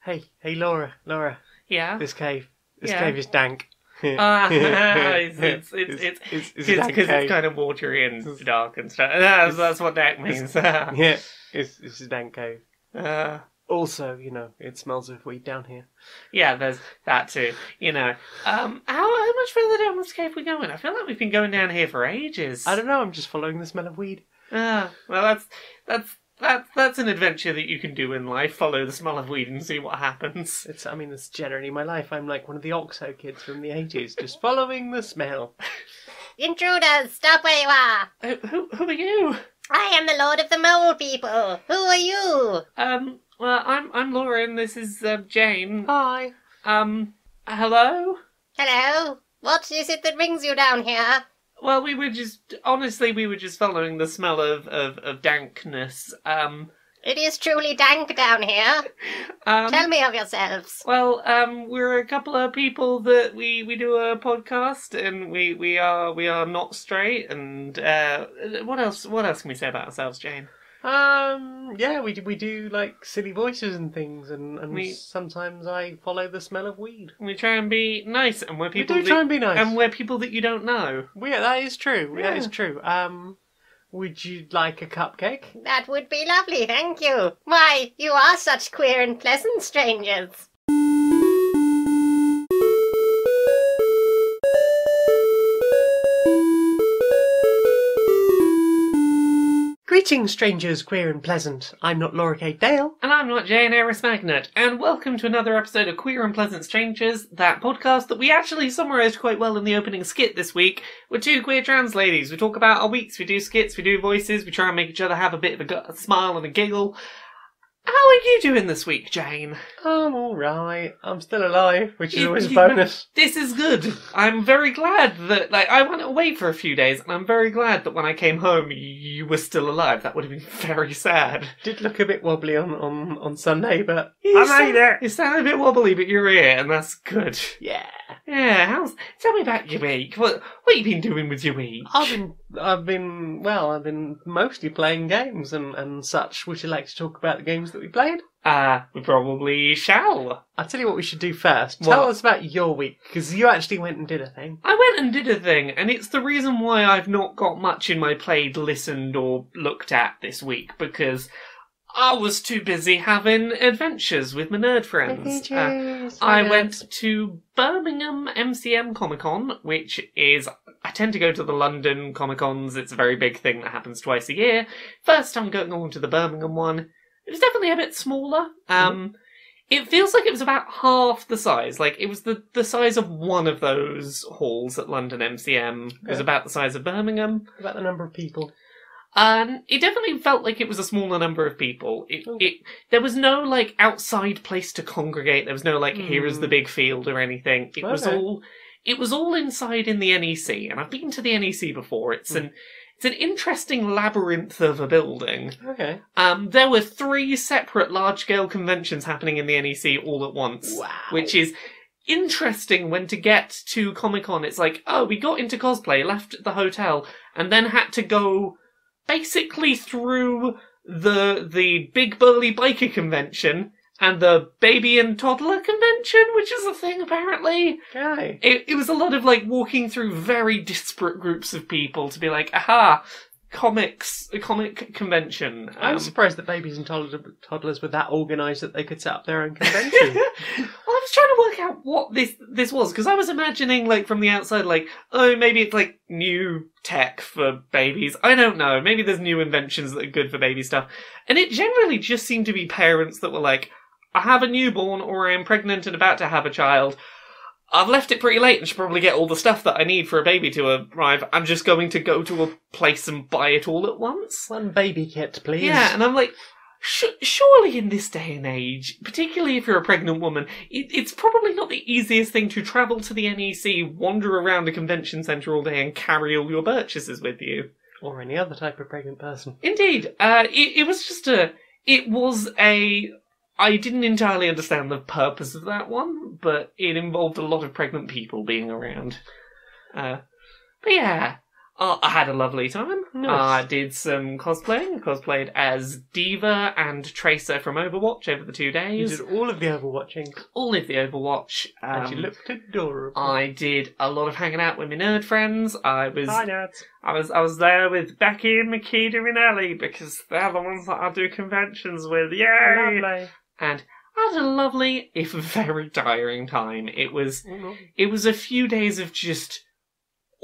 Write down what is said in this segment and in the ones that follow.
Hey, Laura. Yeah? This cave Yeah. is dank. It's dank because cave. it's kind of watery and dark and stuff. That's what dank means. Yeah, it's a dank cave. Uh, Also, it smells of weed down here. yeah, there's that too. How much further down this cave we going? I feel like we've been going down here for ages. I don't know. I'm just following the smell of weed. Well, that's an adventure that you can do in life. Follow the smell of weed and see what happens. That's generally my life. I'm like one of the Oxo kids from the 80s, just following the smell. Intruders, stop where you are! Who are you? I am the Lord of the Mole People. Who are you? Well, I'm Lauren. This is Jane. Hi. Hello. Hello? What is it that brings you down here? Well, we were just following the smell of dankness. It is truly dank down here. Tell me of yourselves. Well, we're a couple of people that we do a podcast, and we are not straight. And what else can we say about ourselves, Jane? Yeah, we do like silly voices and things, and sometimes I follow the smell of weed. We try and be nice, and we're people. We do try and be nice, and we're people that you don't know. Yeah, that is true. Yeah. That is true. Would you like a cupcake? That would be lovely, thank you. Why, you are such queer and pleasant strangers. Greetings, strangers, queer and pleasant. I'm not Laura K. Dale. And I'm not Jane Aerith Magnet, and welcome to another episode of Queer and Pleasant Strangers, that podcast that we actually summarised quite well in the opening skit this week. We're two queer trans ladies. We talk about our weeks, we do skits, we do voices, we try and make each other have a bit of a smile and a giggle. How are you doing this week, Jane? I'm alright. I'm still alive, which is always a bonus. This is good. I'm very glad that, I went away for a few days, and I'm very glad that when I came home, you were still alive. That would have been very sad. Did look a bit wobbly on Sunday, but I made it. You sound a bit wobbly, but you're here, and that's good. Yeah. Yeah, tell me about your week. What you been doing with your week? I've been mostly playing games and such. Would you like to talk about the games that we played? We probably shall. I'll tell you what we should do first. What? Tell us about your week, because you actually went and did a thing. I went and did a thing, and it's the reason why I've not got much in my played, listened, or looked at this week, because I was too busy having adventures with my nerd friends. I went to Birmingham MCM Comic Con, which is... I tend to go to the London Comic Cons. It's a very big thing that happens twice a year. First time going on to the Birmingham one. It was definitely a bit smaller. It feels like it was about half the size. Like, it was the size of one of those halls at London MCM. It was about the size of Birmingham. About the number of people. It definitely felt like it was a smaller number of people. There was no, outside place to congregate. There was no, here is the big field or anything. It was all inside in the NEC, and I've been to the NEC before. It's an interesting labyrinth of a building. Okay. There were 3 separate large-scale conventions happening in the NEC all at once. Wow. Which is interesting when to get to Comic-Con. It's like, oh, we got into cosplay, left the hotel, and then had to go basically through the big burly biker convention and the baby and toddler convention, which is a thing apparently. Okay. It was a lot of walking through very disparate groups of people to be like, aha, a comic convention. I'm surprised that babies and toddlers were that organised that they could set up their own convention. Well, I was trying to work out what this was, because I was imagining, from the outside, oh, maybe it's, new tech for babies. I don't know. Maybe there's new inventions that are good for baby stuff. And it generally just seemed to be parents that were like, I have a newborn, or I am pregnant and about to have a child. I've left it pretty late and should probably get all the stuff that I need for a baby to arrive. I'm just going to go to a place and buy it all at once. One baby kit, please. Yeah, and I'm like, surely in this day and age, particularly if you're a pregnant woman, it's probably not the easiest thing to travel to the NEC, wander around a convention centre all day and carry all your purchases with you. Or any other type of pregnant person. Indeed. I didn't entirely understand the purpose of that one, but it involved a lot of pregnant people being around. But yeah, Oh, I had a lovely time. Nice. I did some cosplaying. Cosplayed as Diva and Tracer from Overwatch over the 2 You days. did all of the Overwatching. All of the Overwatch. And you looked adorable. I did a lot of hanging out with my nerd friends. Hi, nerds. I was there with Becky and Makita and Ellie because they're the ones that I do conventions with. Yay! Lovely. And I had a lovely, if very tiring time. It was a few days of just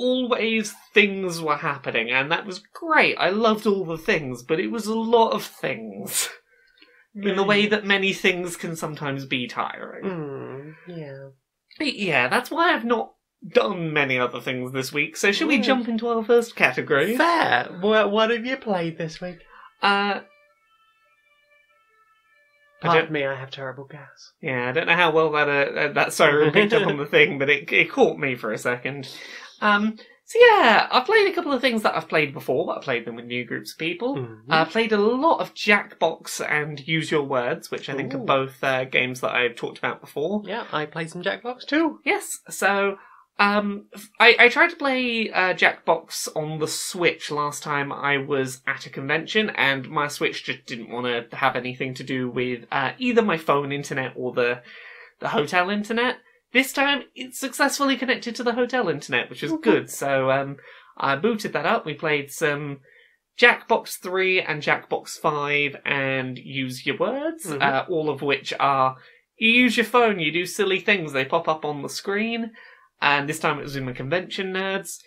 always things were happening, and that was great. I loved all the things, but it was a lot of things. In the way that many things can sometimes be tiring. Yeah. But yeah, that's why I've not done many other things this week, so shall we jump into our first category? Fair. What have you played this week? Pardon me, I have terrible gas. Yeah, I don't know how well that siren picked up on the thing, but it caught me for a second. So yeah, I've played a couple of things that I've played before, but I played them with new groups of people. I played a lot of Jackbox and Use Your Words, which I think are both games that I've talked about before. Yeah, I played some Jackbox too. Yes, so I tried to play Jackbox on the Switch last time I was at a convention, and my Switch just didn't want to have anything to do with either my phone internet or the hotel internet. This time, it's successfully connected to the hotel internet, which is good. So I booted that up. We played some Jackbox 3 and Jackbox 5 and Use Your Words, all of which are, you use your phone, you do silly things, they pop up on the screen. And this time it was in the convention nerds.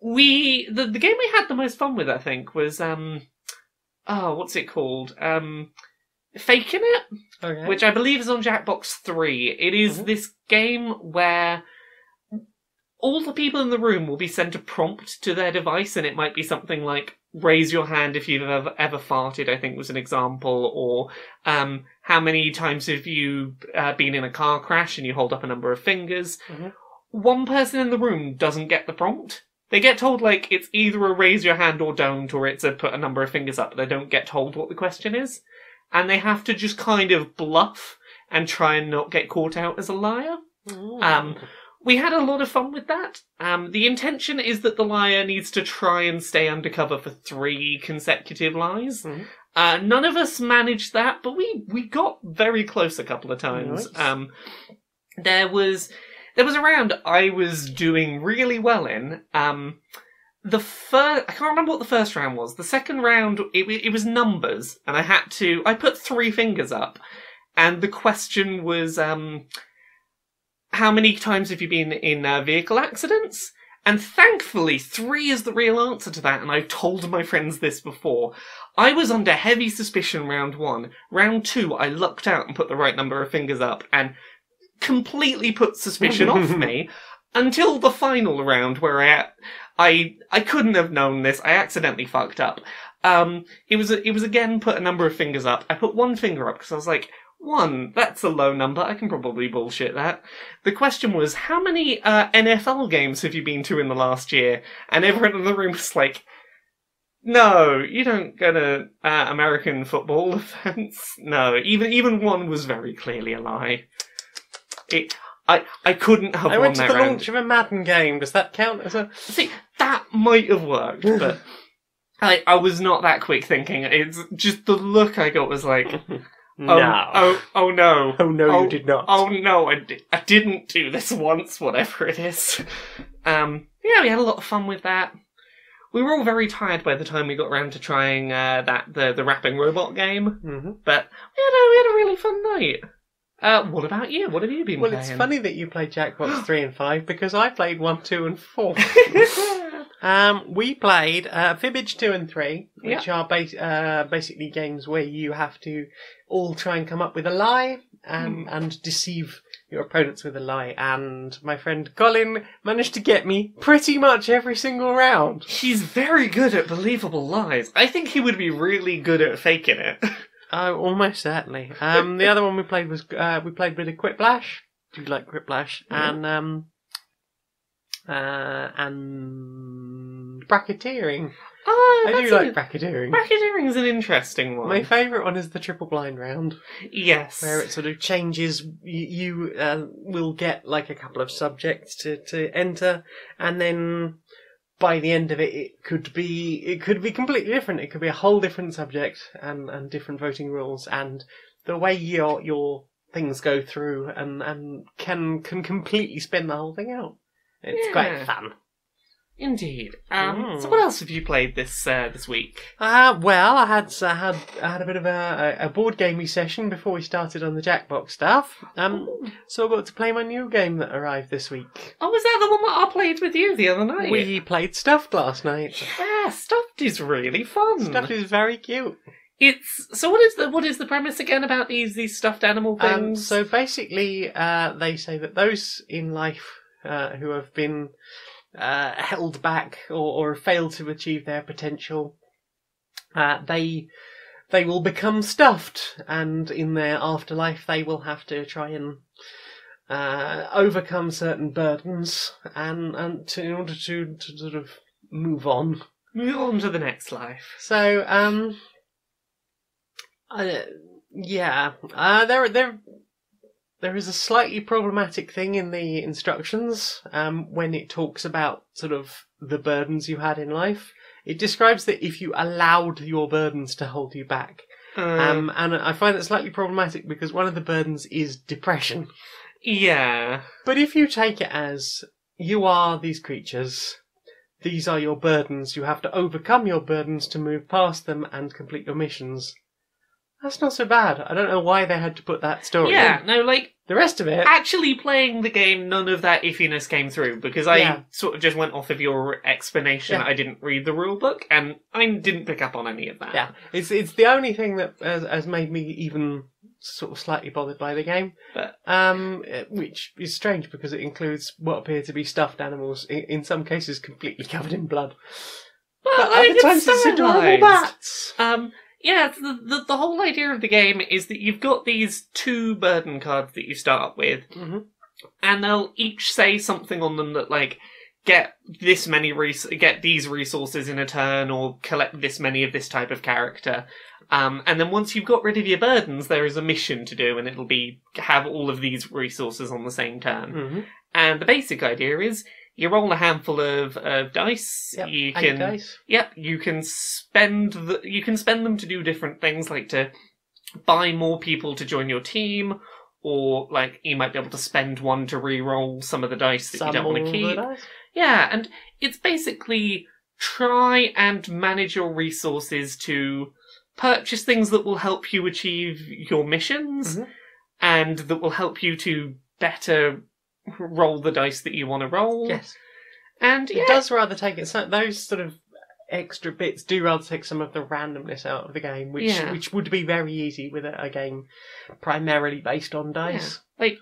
The game we had the most fun with, I think, was, what's it called? Faking It, which I believe is on Jackbox 3. It is this game where all the people in the room will be sent a prompt to their device, and it might be something like, raise your hand if you've ever farted, I think was an example, or how many times have you been in a car crash, and you hold up a number of fingers. One person in the room doesn't get the prompt. They get told, like, it's either a raise your hand or don't, or it's a put a number of fingers up, but they don't get told what the question is. And they have to just kind of bluff and try and not get caught out as a liar. We had a lot of fun with that. The intention is that the liar needs to try and stay undercover for 3 consecutive lies. None of us managed that, but we got very close a couple of times. Nice. There was a round I was doing really well in. I can't remember what the first round was. The second round, it was numbers, and I put 3 fingers up, and the question was, how many times have you been in vehicle accidents? And thankfully, 3 is the real answer to that, and I've told my friends this before. I was under heavy suspicion round 1. Round 2, I lucked out and put the right number of fingers up, and completely put suspicion off me, until the final round where I couldn't have known this. I accidentally fucked up. It was again put a number of fingers up. I put 1 finger up because I was like, 1, that's a low number. I can probably bullshit that. The question was, how many NFL games have you been to in the last year? And everyone in the room was like, no, you don't go to American football events. No, even 1 was very clearly a lie. I couldn't have won that round. I went to the launch of a Madden game. Does that count as a... See, that might have worked, but I was not that quick thinking. It's just the look I got was like... no. Oh no. Oh no, you did not. Oh no, I didn't do this once, whatever it is. Yeah, we had a lot of fun with that. We were all very tired by the time we got around to trying the rapping robot game, but we had a really fun night. What about you? What have you been playing? Well, it's funny that you played Jackbox 3 and 5, because I played 1, 2 and 4. We played Fibbage 2 and 3, which are basically games where you have to all try and come up with a lie and deceive your opponents with a lie. And my friend Colin managed to get me pretty much every single round. He's very good at believable lies. I think he would be really good at faking it. Almost certainly. The other one we played was we played a bit of Quiplash. Do you like Quiplash? And bracketeering. I do like bracketeering. Bracketeering is an interesting one. My favourite one is the triple blind round. Yes. Where it sort of changes. You will get like a couple of subjects to enter, and then by the end of it, it could be completely different. It could be a whole different subject and different voting rules, and the way your things go through and can completely spin the whole thing out. It's quite fun. Indeed. So what else have you played this week? Well, I had a bit of a board gamey session before we started on the Jackbox stuff. So I got to play my new game that arrived this week. Oh, was that the one that I played with you the other night? We played Stuffed last night. Yeah, Stuffed is really fun. Stuffed is very cute. So what is the premise again about these stuffed animal things? So basically, they say that those in life who have been held back or failed to achieve their potential, they will become stuffed, and in their afterlife they will have to try and overcome certain burdens and in order to sort of move on to the next life. So there is a slightly problematic thing in the instructions when it talks about sort of the burdens you had in life. It describes that if you allowed your burdens to hold you back. And I find that slightly problematic because one of the burdens is depression. Yeah. But if you take it as you are these creatures, these are your burdens, you have to overcome your burdens to move past them and complete your missions. That's not so bad. I don't know why they had to put that story in. No, like... The rest of it... Actually playing the game, none of that iffiness came through, because I sort of just went off of your explanation. I didn't read the rulebook, and I didn't pick up on any of that. Yeah, it's the only thing that has made me even sort of slightly bothered by the game, but which is strange, because it includes what appear to be stuffed animals, in some cases completely covered in blood. Well, but other times it's adorable bats. Yeah, the whole idea of the game is that you've got these 2 burden cards that you start with, and they'll each say something on them that, like, get these resources in a turn, or collect this many of this type of character. And then once you've got rid of your burdens, there is a mission to do, and it'll be have all of these resources on the same turn. And the basic idea is, you roll a handful of dice. Yep, you 8 dice. Yep, you can spend them to do different things, like to buy more people to join your team, or like you might be able to spend one to re-roll some of the dice that you don't want to keep. Yeah, and it's basically try and manage your resources to purchase things that will help you achieve your missions, and that will help you to better roll the dice that you want to roll. Yes. And it does rather take it. So those sort of extra bits do rather take some of the randomness out of the game, which would be very easy with a game primarily based on dice. Yeah. Like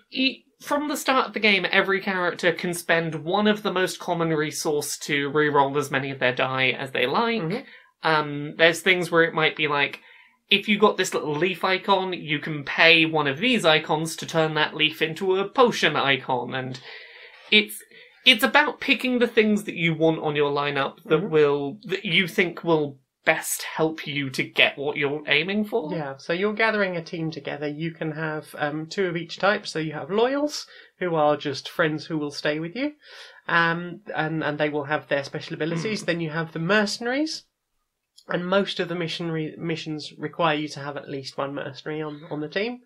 from the start of the game, every character can spend one of the most common resource to re-roll as many of their die as they like. There's things where it might be like, if you got this little leaf icon, you can pay one of these icons to turn that leaf into a potion icon, and it's about picking the things that you want on your lineup that you think will best help you to get what you're aiming for. Yeah, so you're gathering a team together. You can have 2 of each type. So you have loyals, who are just friends who will stay with you, and they will have their special abilities. Then you have the mercenaries. And most of the missions require you to have at least 1 mercenary on the team.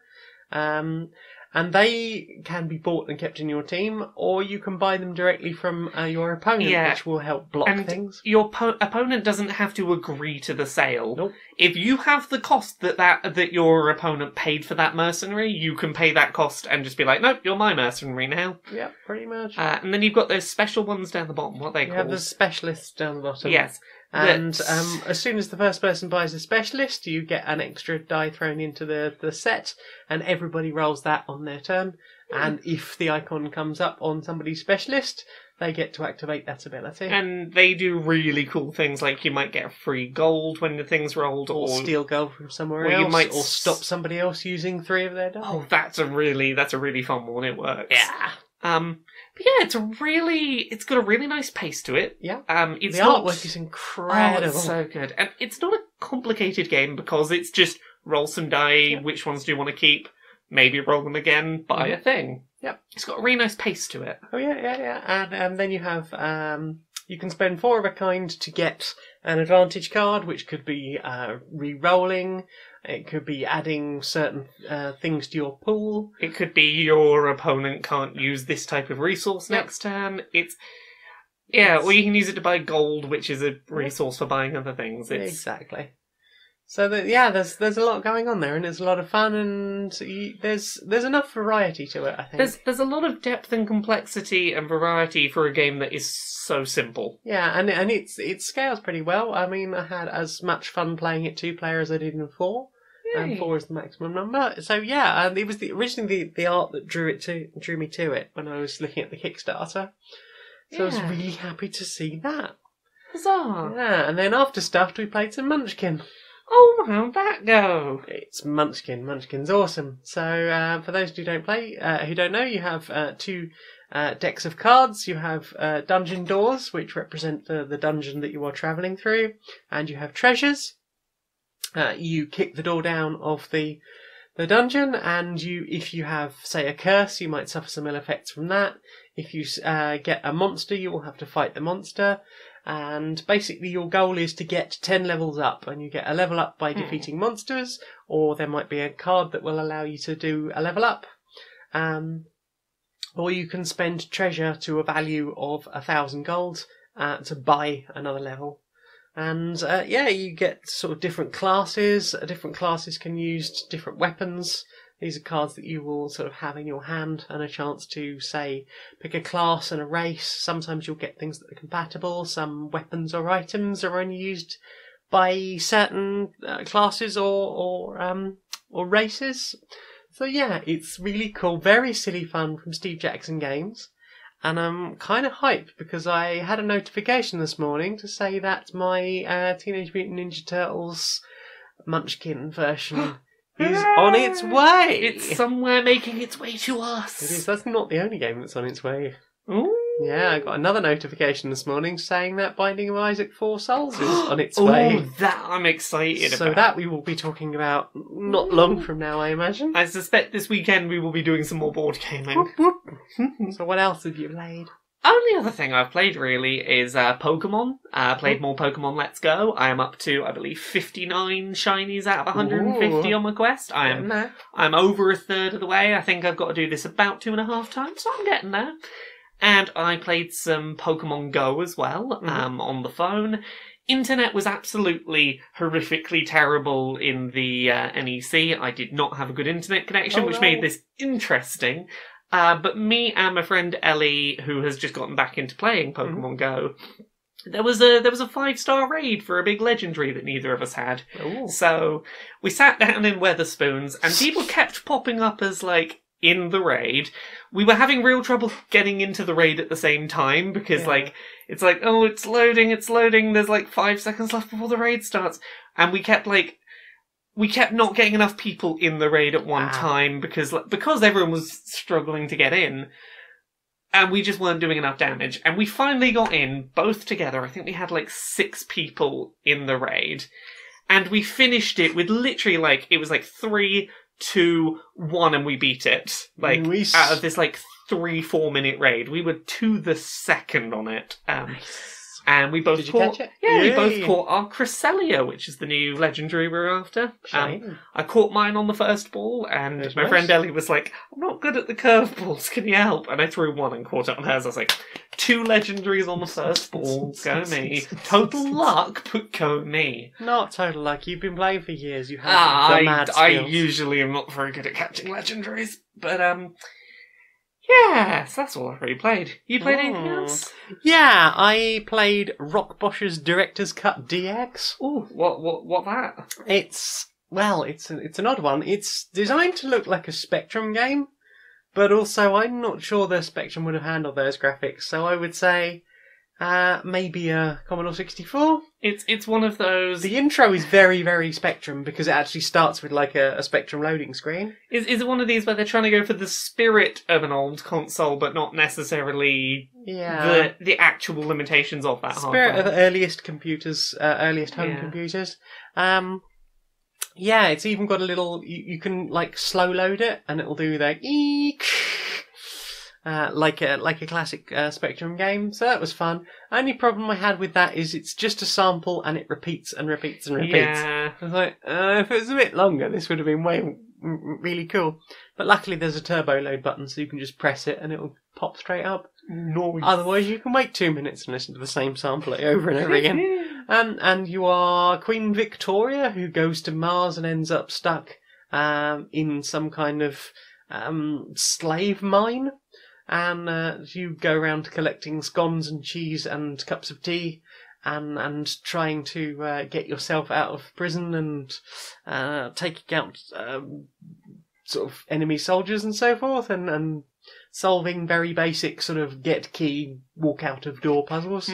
And they can be bought and kept in your team, or you can buy them directly from your opponent, which will help block things. Your opponent doesn't have to agree to the sale. Nope. If you have the cost that your opponent paid for that mercenary, you can pay that cost and just be like, nope, you're my mercenary now. Yeah, pretty much. And then you've got those special ones down the bottom. What are they called? You have the specialists down the bottom. Yes. And as soon as the first person buys a specialist, you get an extra die thrown into the set, and everybody rolls that on their turn. And if the icon comes up on somebody's specialist, they get to activate that ability. And they do really cool things, like you might get free gold when the thing's rolled, or steal gold from somewhere else, you might or stop somebody else using 3 of their die. Oh, that's a really fun one. It works. Yeah. But yeah, it's got a really nice pace to it. Yeah. The artwork is incredible. Oh, it's so good. And it's not a complicated game because it's just roll some die, which ones do you want to keep, maybe roll them again, buy a thing. Yep. It's got a really nice pace to it. Oh yeah. And then you have you can spend 4 of a kind to get an advantage card, which could be re-rolling. It could be adding certain things to your pool. It could be your opponent can't use this type of resource next turn. Or you can use it to buy gold, which is a resource for buying other things. Exactly. So there's a lot going on there, and it's a lot of fun, and there's enough variety to it, I think. There's a lot of depth and complexity and variety for a game that is so simple. Yeah, and it scales pretty well. I mean, I had as much fun playing it 2 player as I did in 4. And 4 is the maximum number. So yeah, and it was originally the art that drew me to it when I was looking at the Kickstarter. So I was really happy to see that. Huzzah! Yeah, and then after Stuffed, we played some Munchkin. Oh, how'd that go? It's Munchkin. Munchkin's awesome. So for those who don't know, you have 2 decks of cards. You have dungeon doors, which represent the dungeon that you are travelling through, and you have treasures. You kick the door down of the dungeon, and if you have, say, a curse, you might suffer some ill effects from that. If you get a monster, you will have to fight the monster. And basically your goal is to get 10 levels up, and you get a level up by defeating monsters, or there might be a card that will allow you to do a level up. Or you can spend treasure to a value of 1,000 gold to buy another level. And you get sort of different classes. Different classes can use different weapons. These are cards that you will sort of have in your hand, and a chance to, say, pick a class and a race. Sometimes you'll get things that are compatible. Some weapons or items are only used by certain classes or races. So yeah, it's really cool. Very silly fun from Steve Jackson Games. And I'm kind of hyped because I had a notification this morning to say that my Teenage Mutant Ninja Turtles Munchkin version is on its way. It's somewhere making its way to us. It is. That's not the only game that's on its way. Ooh. Yeah, I got another notification this morning saying that Binding of Isaac 4 Souls is on its way. Oh, that I'm excited about. So that we will be talking about not long from now, I imagine. I suspect this weekend we will be doing some more board gaming. So what else have you played? Only other thing I've played really is Pokemon. Played more Pokemon Let's Go. I am up to, I believe, 59 shinies out of 150 on my quest. I'm over a third of the way. I think I've got to do this about 2.5 times, so I'm getting there. And I played some Pokemon Go as well, on the phone. Internet was absolutely horrifically terrible in the NEC. I did not have a good internet connection, which made this interesting. But me and my friend Ellie, who has just gotten back into playing Pokemon Go, there was a 5-star raid for a big legendary that neither of us had. Ooh. So we sat down in Weatherspoons, and people kept popping up as like in the raid. We were having real trouble getting into the raid at the same time because it's like, oh, it's loading. There's like 5 seconds left before the raid starts, and we kept not getting enough people in the raid at one time because everyone was struggling to get in, and we just weren't doing enough damage. And we finally got in, both together. I think we had like 6 people in the raid, and we finished it with literally it was 3, 2, 1, and we beat it. Out of this 3-4 minute raid, we were to the second on it. Nice. And we both Did you catch it? Yeah, we both caught our Cresselia, which is the new legendary we're after. I caught mine on the first ball, and my friend Ellie was like, I'm not good at the curveballs, can you help? And I threw one and caught it on hers. I was like, 2 legendaries on the first ball, go me. Total luck, but go me. Not total luck, you've been playing for years, you have the mad skills. I usually am not very good at catching legendaries, but yes, that's all I've really played. You played anything else? Yeah, I played Rock Bosch's Director's Cut DX. Ooh, what that? It's an odd one. It's designed to look like a Spectrum game, but also I'm not sure the Spectrum would have handled those graphics, so I would say maybe a Commodore 64. It's one of those. The intro is very, very Spectrum because it actually starts with a Spectrum loading screen. Is it one of these where they're trying to go for the spirit of an old console, but not necessarily the actual limitations of that spirit hardware? of the earliest computers, earliest home computers. Yeah, it's even got a little. You can like slow load it, and it'll do the eek, like a classic Spectrum game. So that was fun. Only problem I had with that is it's just a sample, and it repeats and repeats and repeats. Yeah. I was like, if it was a bit longer, this would have been really cool. But luckily, there's a turbo load button, so you can just press it, and it'll pop straight up. Nice. Otherwise, you can wait 2 minutes and listen to the same sample over and over again. And you are Queen Victoria, who goes to Mars and ends up stuck in some kind of slave mine. And you go around collecting scones and cheese and cups of tea and trying to get yourself out of prison and taking out sort of enemy soldiers and so forth and solving very basic sort of get key, walk out of door puzzles.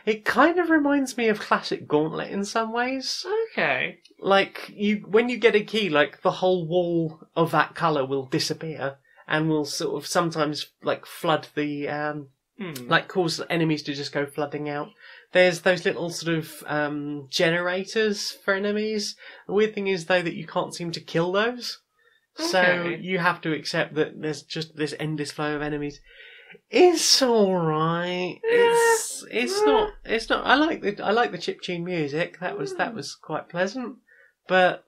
It kind of reminds me of classic Gauntlet in some ways. Okay. Like, when you get a key, like, the whole wall of that colour will disappear and will sort of sometimes, like, flood the, like, cause enemies to just go flooding out. There's those little sort of generators for enemies. The weird thing is, though, that you can't seem to kill those. So Okay. you have to accept that there's just this endless flow of enemies. It's alright. It's not. I like the chiptune music. That was quite pleasant. But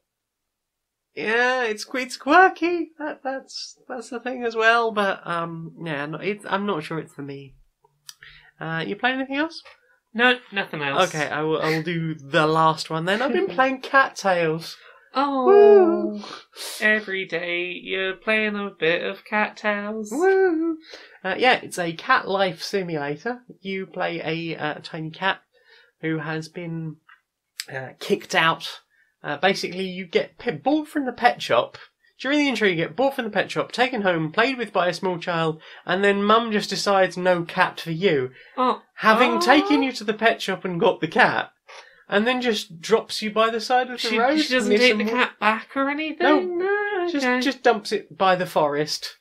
yeah, it's quirky. That's the thing as well. But yeah, I'm not sure it's for me. You playing anything else? No, nothing else. Okay, I will do the last one then. I've been playing Cattails. Oh, Woo! Every day you're playing a bit of Cattails. Woo! Yeah, it's a cat life simulator. You play a tiny cat who has been kicked out. Basically, you get bought from the pet shop. During the intro, you get bought from the pet shop, taken home, played with by a small child, and then Mum just decides no cat for you. Oh, Having taken you to the pet shop and got the cat, and then just drops you by the side of the road. She doesn't near take some the cat back or anything? No, okay. Just dumps it by the forest.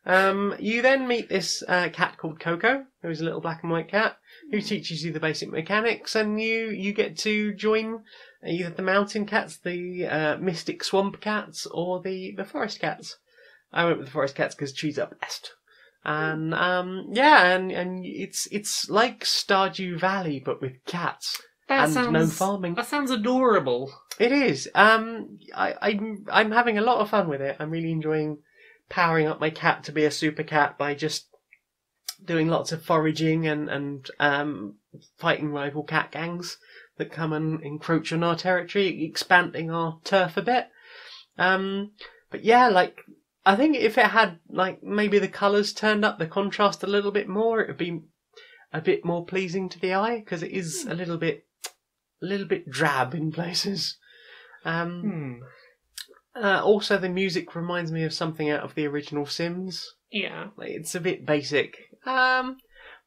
You then meet this cat called Coco, who is a little black and white cat, who teaches you the basic mechanics, and you get to join either the mountain cats, the mystic swamp cats, or the forest cats. I went with the forest cats because she's up best. And yeah, and it's like Stardew Valley but with cats. No farming. That sounds adorable. It is. I'm having a lot of fun with it. I'm really enjoying powering up my cat to be a super cat by just doing lots of foraging and fighting rival cat gangs that come and encroach on our territory, expanding our turf a bit. But yeah, like, I think if it had, like, maybe the colours turned up, the contrast a little bit more, it would be a bit more pleasing to the eye, because it is a little bit drab in places. Also, the music reminds me of something out of the original Sims. Yeah. Like, it's a bit basic.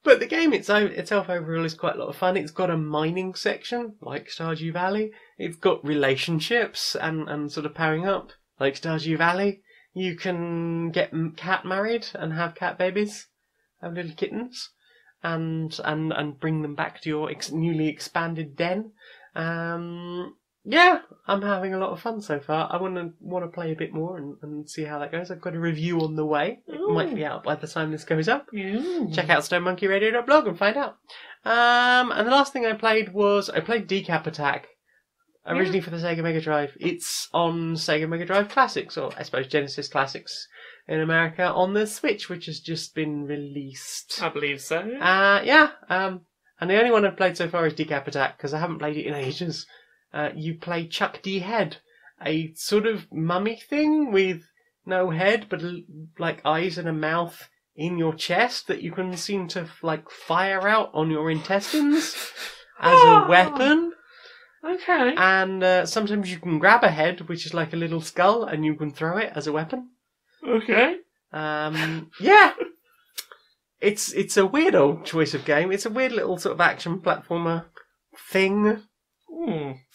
But the game itself overall is quite a lot of fun. It's got a mining section, like Stardew Valley. It's got relationships and sort of powering up, like Stardew Valley. You can get cat married and have cat babies, have little kittens, and bring them back to your newly expanded den. Yeah, I'm having a lot of fun so far. I want to play a bit more and see how that goes. I've got a review on the way. It might be out by the time this goes up. Ooh. Check out stonemonkeyradio.blog and find out. And the last thing I played Decap Attack. Originally for the Sega Mega Drive. It's on Sega Mega Drive Classics, or I suppose Genesis Classics in America, on the Switch, which has just been released. I believe so. Yeah. And the only one I've played so far is Decap Attack, because I haven't played it in ages. You play Chuck D. Head, a sort of mummy thing with no head, but like eyes and a mouth in your chest that you can seem to like fire out on your intestines as a weapon. Okay. And sometimes you can grab a head, which is like a little skull, and you can throw it as a weapon. Okay. Yeah. It's a weird old choice of game. It's a weird little sort of action platformer thing.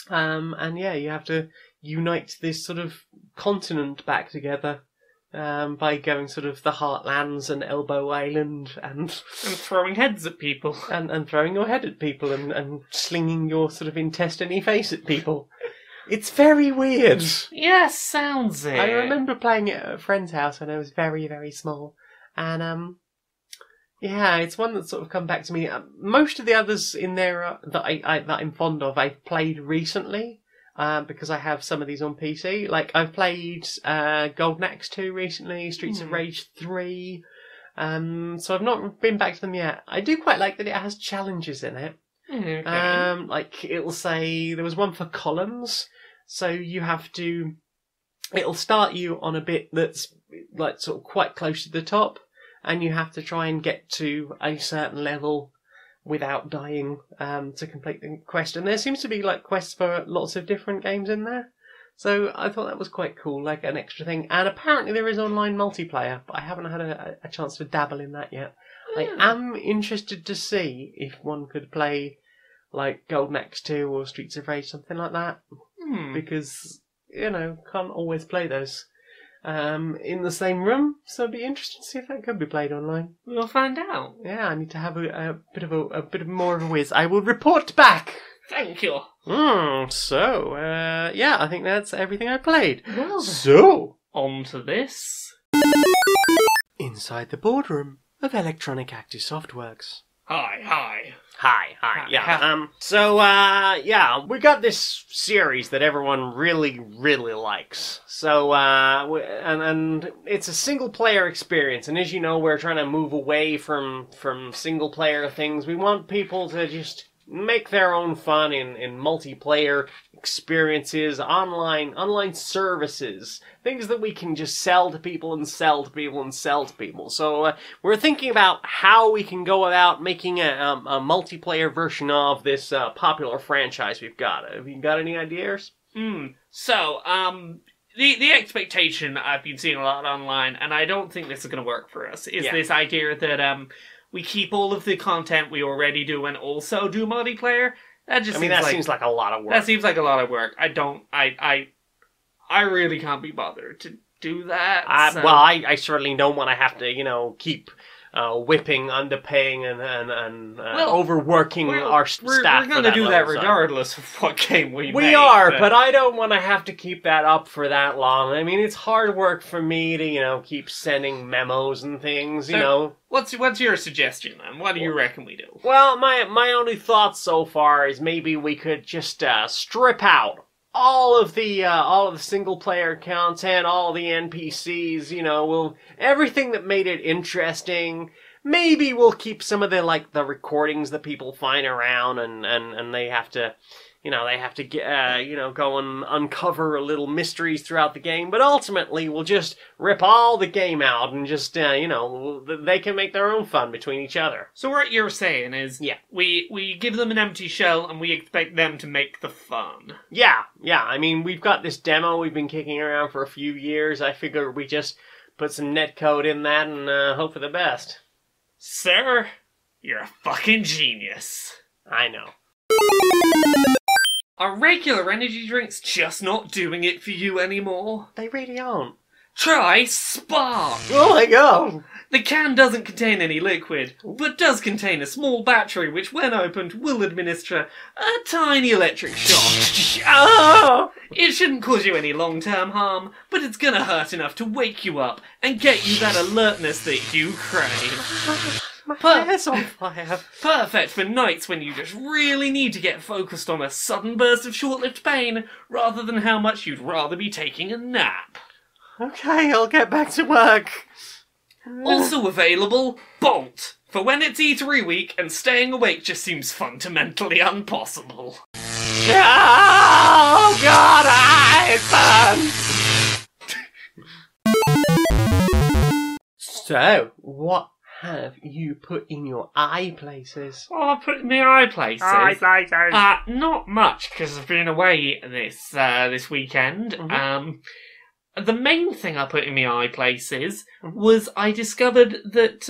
And yeah, you have to unite this sort of continent back together by going sort of the Heartlands and Elbow Island and throwing heads at people. And throwing your head at people and slinging your sort of intestine-y face at people. It's very weird. Yeah, sounds it. I remember playing it at a friend's house when I was very, very small. And, yeah, it's one that's sort of come back to me. Most of the others in there that I'm fond of, I've played recently. Because I have some of these on PC. Like, I've played Golden Axe 2 recently, Streets of Rage 3. So I've not been back to them yet. I do quite like that it has challenges in it. Okay. Like, it'll say, there was one for columns, so you have to, it'll start you on a bit that's, like, sort of quite close to the top, and you have to try and get to a certain level without dying to complete the quest. And there seems to be like quests for lots of different games in there. So I thought that was quite cool, like an extra thing. And apparently there is online multiplayer, but I haven't had a chance to dabble in that yet. I am interested to see if one could play like Golden Axe 2 or Streets of Rage, something like that. Because, you know, can't always play those in the same room, so it'd be interesting to see if that could be played online. We'll find out. Yeah, I need to have a bit more of a whiz. I will report back. Thank you. So, yeah, I think that's everything I played. Well, so on to this. Inside the boardroom of Electronic Active Softworks. Hi. Yeah. Yeah, we got this series that everyone really, really likes. So, and it's a single-player experience. And as you know, we're trying to move away from single-player things. We want people to just make their own fun in multiplayer experiences, online services, things that we can just sell to people and sell to people and sell to people. So we're thinking about how we can go about making a multiplayer version of this popular franchise we've got. Have you got any ideas? So, the expectation I've been seeing a lot online, and I don't think this is going to work for us, is this idea that we keep all of the content we already do and also do multiplayer. That seems like a lot of work. That seems like a lot of work. I really can't be bothered to do that. Well, I certainly don't want to have to, keep whipping, underpaying, and overworking our staff. We're going to do that regardless of what game we make. We are, but I don't want to have to keep that up for that long. I mean, it's hard work for me to, keep sending memos and things, What's your suggestion, then? What do you reckon we do? Well, my only thought so far is maybe we could just strip out all of the single player content, all the NPCs, everything that made it interesting. Maybe we'll keep some of the recordings that people find around and they have to, get, go and uncover little mysteries throughout the game. But ultimately, we'll just rip all the game out and just, they can make their own fun between each other. So what you're saying is, we give them an empty shell and we expect them to make the fun. Yeah. I mean, we've got this demo we've been kicking around for a few years. I figure we just put some netcode in that and hope for the best. Sir, you're a fucking genius. I know. Are regular energy drinks just not doing it for you anymore? They really aren't. Try Spark! Oh my god! The can doesn't contain any liquid, but does contain a small battery which, when opened, will administer a tiny electric shock. Oh! It shouldn't cause you any long-term harm, but it's gonna hurt enough to wake you up and get you that alertness that you crave. My hair's on fire. Perfect for nights when you just really need to get focused on a sudden burst of short-lived pain, rather than how much you'd rather be taking a nap. Okay, I'll get back to work. Also available, Bolt, for when it's E3 week and staying awake just seems fundamentally impossible. Oh god, it's fun! So, what have you put in your eye places? Well, I put in my eye places. Not much, because I've been away this weekend. Mm-hmm. The main thing I put in my eye places was I discovered that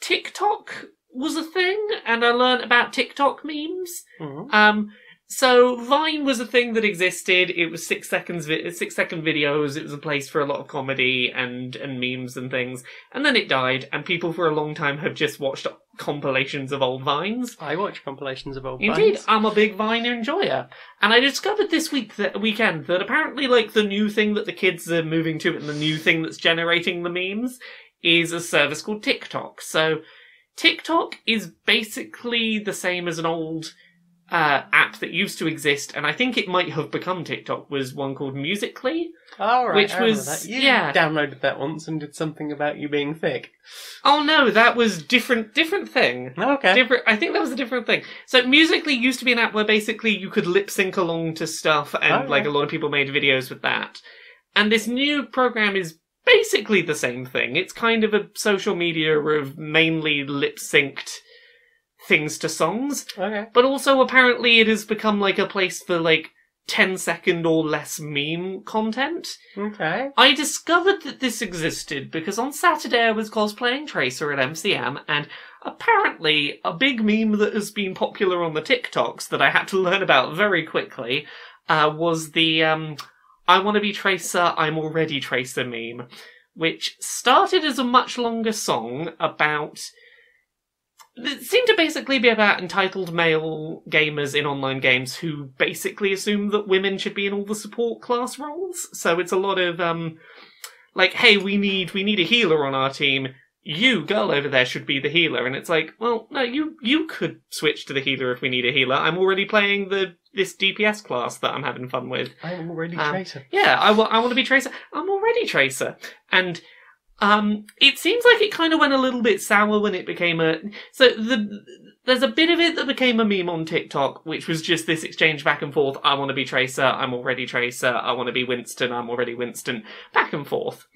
TikTok was a thing, and I learned about TikTok memes. Mm-hmm. So Vine was a thing that existed. It was 6 second videos. It was a place for a lot of comedy and memes and things. And then it died, and people for a long time have just watched compilations of old Vines. I watch compilations of old Indeed, Vines. I'm a big Vine enjoyer. And I discovered this weekend that apparently, like, the new thing that the kids are moving to and the new thing that's generating the memes is a service called TikTok. So TikTok is basically the same as an old app that used to exist, and I think it might have become TikTok, was one called Musical.ly. Oh, right. Which I remember was, that. You yeah. downloaded that once and did something about you being thick. Oh no, that was different thing. Okay. I think that was a different thing. So Musical.ly used to be an app where basically you could lip sync along to stuff, and like a lot of people made videos with that. And this new program is basically the same thing. It's kind of a social media of mainly lip synced things to songs. Okay. But also apparently it has become like a place for like 10-second or less meme content. Okay. I discovered that this existed because on Saturday I was cosplaying Tracer at MCM, and apparently a big meme that has been popular on the TikToks that I had to learn about very quickly was the I want to be Tracer, I'm already Tracer meme, which started as a much longer song about... It seemed to basically be about entitled male gamers in online games who basically assume that women should be in all the support class roles. So it's a lot of, like, hey, we need a healer on our team. You, girl over there, should be the healer. And it's like, well, no, you could switch to the healer if we need a healer. I'm already playing this DPS class that I'm having fun with. I'm already Tracer. Yeah, I want to be Tracer. I'm already Tracer. And it seems like it kind of went a little bit sour when it became there's a bit of it that became a meme on TikTok, which was just this exchange back and forth. I want to be Tracer, I'm already Tracer. I want to be Winston, I'm already Winston. Back and forth.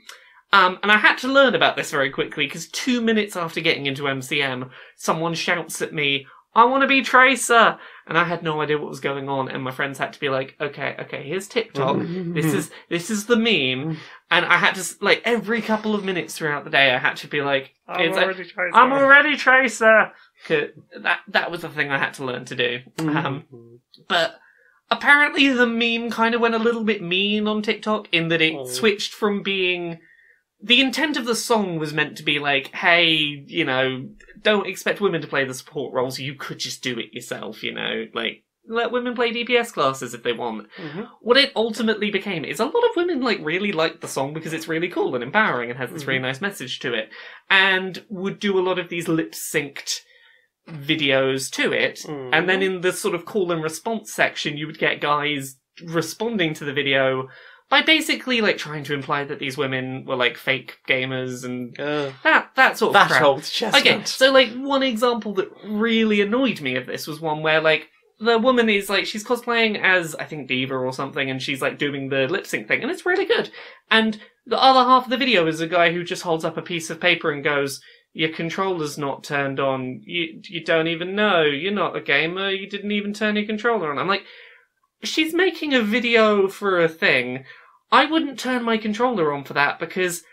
And I had to learn about this very quickly, because 2 minutes after getting into MCM, someone shouts at me, I want to be Tracer! And I had no idea what was going on, and my friends had to be like, okay, here's TikTok, this is the meme, and I had to, like, every couple of minutes throughout the day, I had to be like, I'm already Tracer! 'Cause that was the thing I had to learn to do. But apparently the meme kind of went a little bit mean on TikTok, in that it switched from being... The intent of the song was meant to be like, hey, you know, don't expect women to play the support roles, you could just do it yourself, you know, like, let women play DPS classes if they want. What it ultimately became is a lot of women, like, really like the song because it's really cool and empowering and has this really nice message to it, and would do a lot of these lip-synced videos to it, and then in the sort of call and response section, you would get guys responding to the video by basically, like, trying to imply that these women were, like, fake gamers and that sort of crap. Old chestnut. Okay, so, like, one example that really annoyed me of this was one where, like, the woman is, like, she's cosplaying as, I think, Diva or something, and she's, like, doing the lip sync thing, and it's really good. And the other half of the video is a guy who just holds up a piece of paper and goes, your controller's not turned on, you don't even know, you're not a gamer, you didn't even turn your controller on. I'm like... She's making a video for a thing. I wouldn't turn my controller on for that, because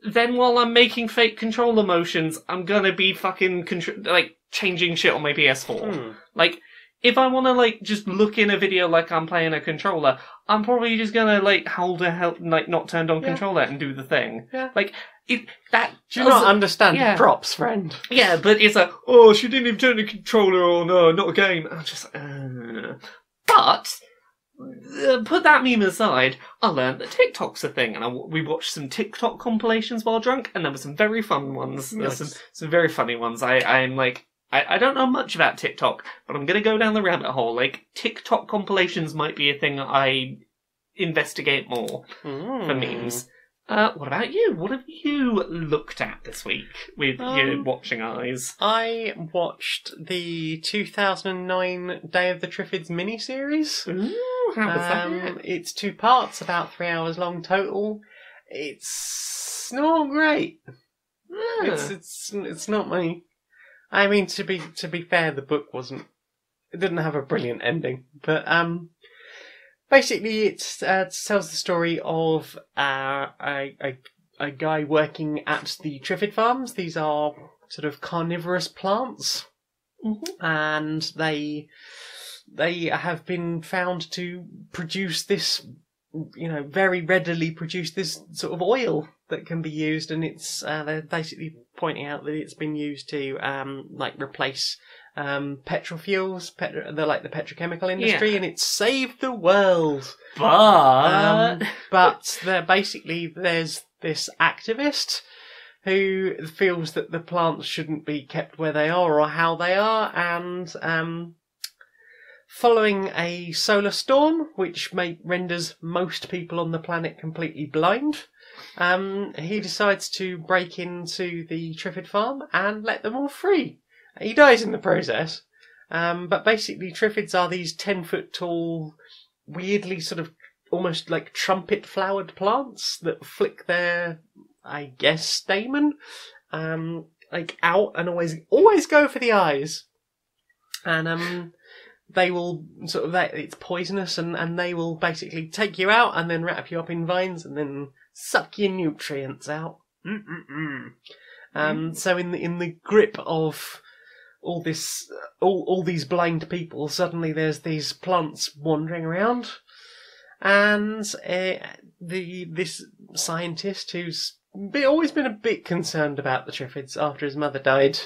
then while I'm making fake controller motions, I'm gonna be fucking, like, changing shit on my PS4. Like, if I wanna, like, just look in a video like I'm playing a controller, I'm probably just gonna, like, hold a, like, not turned on controller and do the thing. Like, that... Do you not understand props, friend? Yeah, but it's like, oh, she didn't even turn the controller on, not a game. I'm just But, put that meme aside, I learned that TikTok's a thing, and we watched some TikTok compilations while drunk, and there were some very fun ones. There's some very funny ones. I'm like, I don't know much about TikTok, but I'm going to go down the rabbit hole. Like, TikTok compilations might be a thing I investigate more for memes. What about you? What have you looked at this week with your watching eyes? I watched the 2009 Day of the Triffids miniseries. Ooh, how was that? It's 2 parts, about 3 hours long total. It's not great. It's not my... I mean, to be fair, the book it didn't have a brilliant ending, but basically, it tells the story of a guy working at the Triffid farms. These are sort of carnivorous plants, and they they have been found to produce this, very readily produce this sort of oil that can be used, and it's they're basically pointing out that it's been used to replace petrol fuels, they're like the petrochemical industry, and it's saved the world. But there's this activist who feels that the plants shouldn't be kept where they are or how they are, and following a solar storm, which renders most people on the planet completely blind, he decides to break into the Triffid farm and let them all free. He dies in the process, but basically Triffids are these 10-foot tall, weirdly sort of almost like trumpet-flowered plants that flick their, I guess, stamen out and always go for the eyes. And they will it's poisonous, and they will basically take you out and then wrap you up in vines and then suck your nutrients out. So in the grip of all these blind people, suddenly there's these plants wandering around, and this scientist who's always been a bit concerned about the Triffids after his mother died